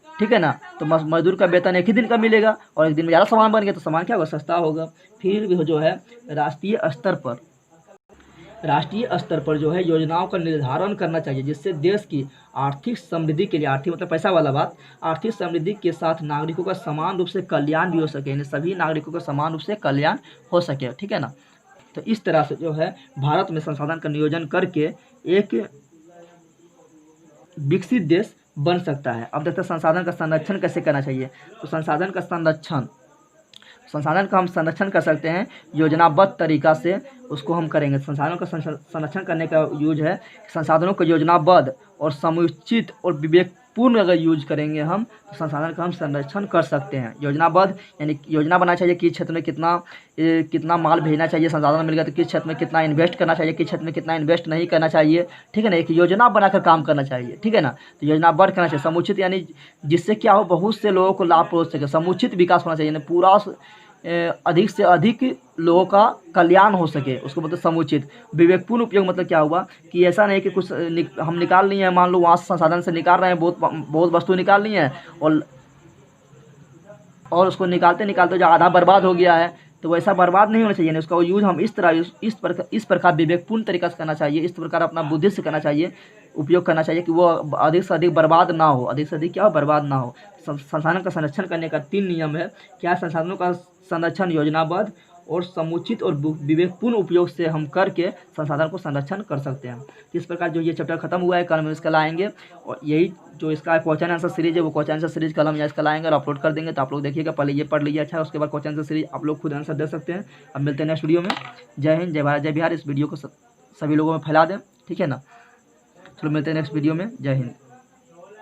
ठीक है ना। तो मजदूर का वेतन एक ही दिन का मिलेगा और एक दिन में ज़्यादा सामान बन गया तो सामान क्या होगा, सस्ता होगा। फिर भी जो है राष्ट्रीय स्तर पर जो है योजनाओं का निर्धारण करना चाहिए, जिससे देश की आर्थिक समृद्धि के लिए, आर्थिक मतलब पैसा वाला बात, आर्थिक समृद्धि के साथ नागरिकों का समान रूप से कल्याण भी हो सके, यानी सभी नागरिकों का समान रूप से कल्याण हो सके, ठीक है ना। तो इस तरह से जो है भारत में संसाधन का नियोजन करके एक विकसित देश बन सकता है। अब देखते हैं संसाधन का संरक्षण कैसे करना चाहिए। तो संसाधन का हम संरक्षण कर सकते हैं योजनाबद्ध तरीका से, उसको हम करेंगे। संसाधनों का संरक्षण करने का यूज है, संसाधनों को योजनाबद्ध और समुचित और विवेकपूर्ण अगर यूज करेंगे हम तो संसाधन का हम संरक्षण कर सकते हैं। योजनाबद्ध यानी योजना बनाना चाहिए किस क्षेत्र में कितना माल भेजना चाहिए, संसाधन मिल गया तो किस क्षेत्र में कितना इन्वेस्ट करना चाहिए, किस क्षेत्र में कितना इन्वेस्ट नहीं करना चाहिए, ठीक है ना। एक योजना बनाकर काम करना चाहिए, ठीक है ना। तो योजनाबद्ध करना चाहिए। समुचित यानी जिससे क्या हो, बहुत से लोगों को लाभ पहुँच सके। समुचित विकास होना चाहिए, यानी पूरा अधिक से अधिक लोगों का कल्याण हो सके, उसको मतलब समुचित। विवेकपूर्ण उपयोग मतलब क्या हुआ कि ऐसा नहीं कि कुछ हम निकाल लिए हैं, मान लो वहाँ से संसाधन से निकाल रहे हैं, बहुत वस्तु निकाल ली हैं और उसको निकालते निकालते जो आधा बर्बाद हो गया है, तो वैसा बर्बाद नहीं होना चाहिए। उसका यूज हम इस प्रकार विवेकपूर्ण तरीका से करना चाहिए, इस प्रकार अपना बुद्धि से करना चाहिए, उपयोग करना चाहिए कि वो अधिक से अधिक बर्बाद ना हो, अधिक से अधिक क्या हो, बर्बाद ना हो। संसाधन का संरक्षण करने का 3 नियम है। क्या, संसाधनों का संरक्षण योजनाबद्ध और समुचित और विवेकपूर्ण उपयोग से हम करके संसाधन को संरक्षण कर सकते हैं। इस प्रकार जो ये चैप्टर खत्म हुआ है, कल हम इसका लाएंगे और यही जो इसका क्वेश्चन आंसर सीरीज है वो क्वेश्चन आंसर सीरीज कल हम यहाँ इसका लाएंगे और अपलोड कर देंगे। तो आप लोग देखिएगा, पहले ये पढ़ लीजिए अच्छा, उसके बाद क्वेश्चन आंसर सीरीज आप लोग खुद आंसर दे सकते हैं। अब मिलते हैं नेक्स्ट वीडियो में। जय हिंद, जय भारत, जय बिहार। इस वीडियो को सभी लोगों में फैला दें, ठीक है ना। चलो मिलते हैं नेक्स्ट वीडियो में। जय हिंद।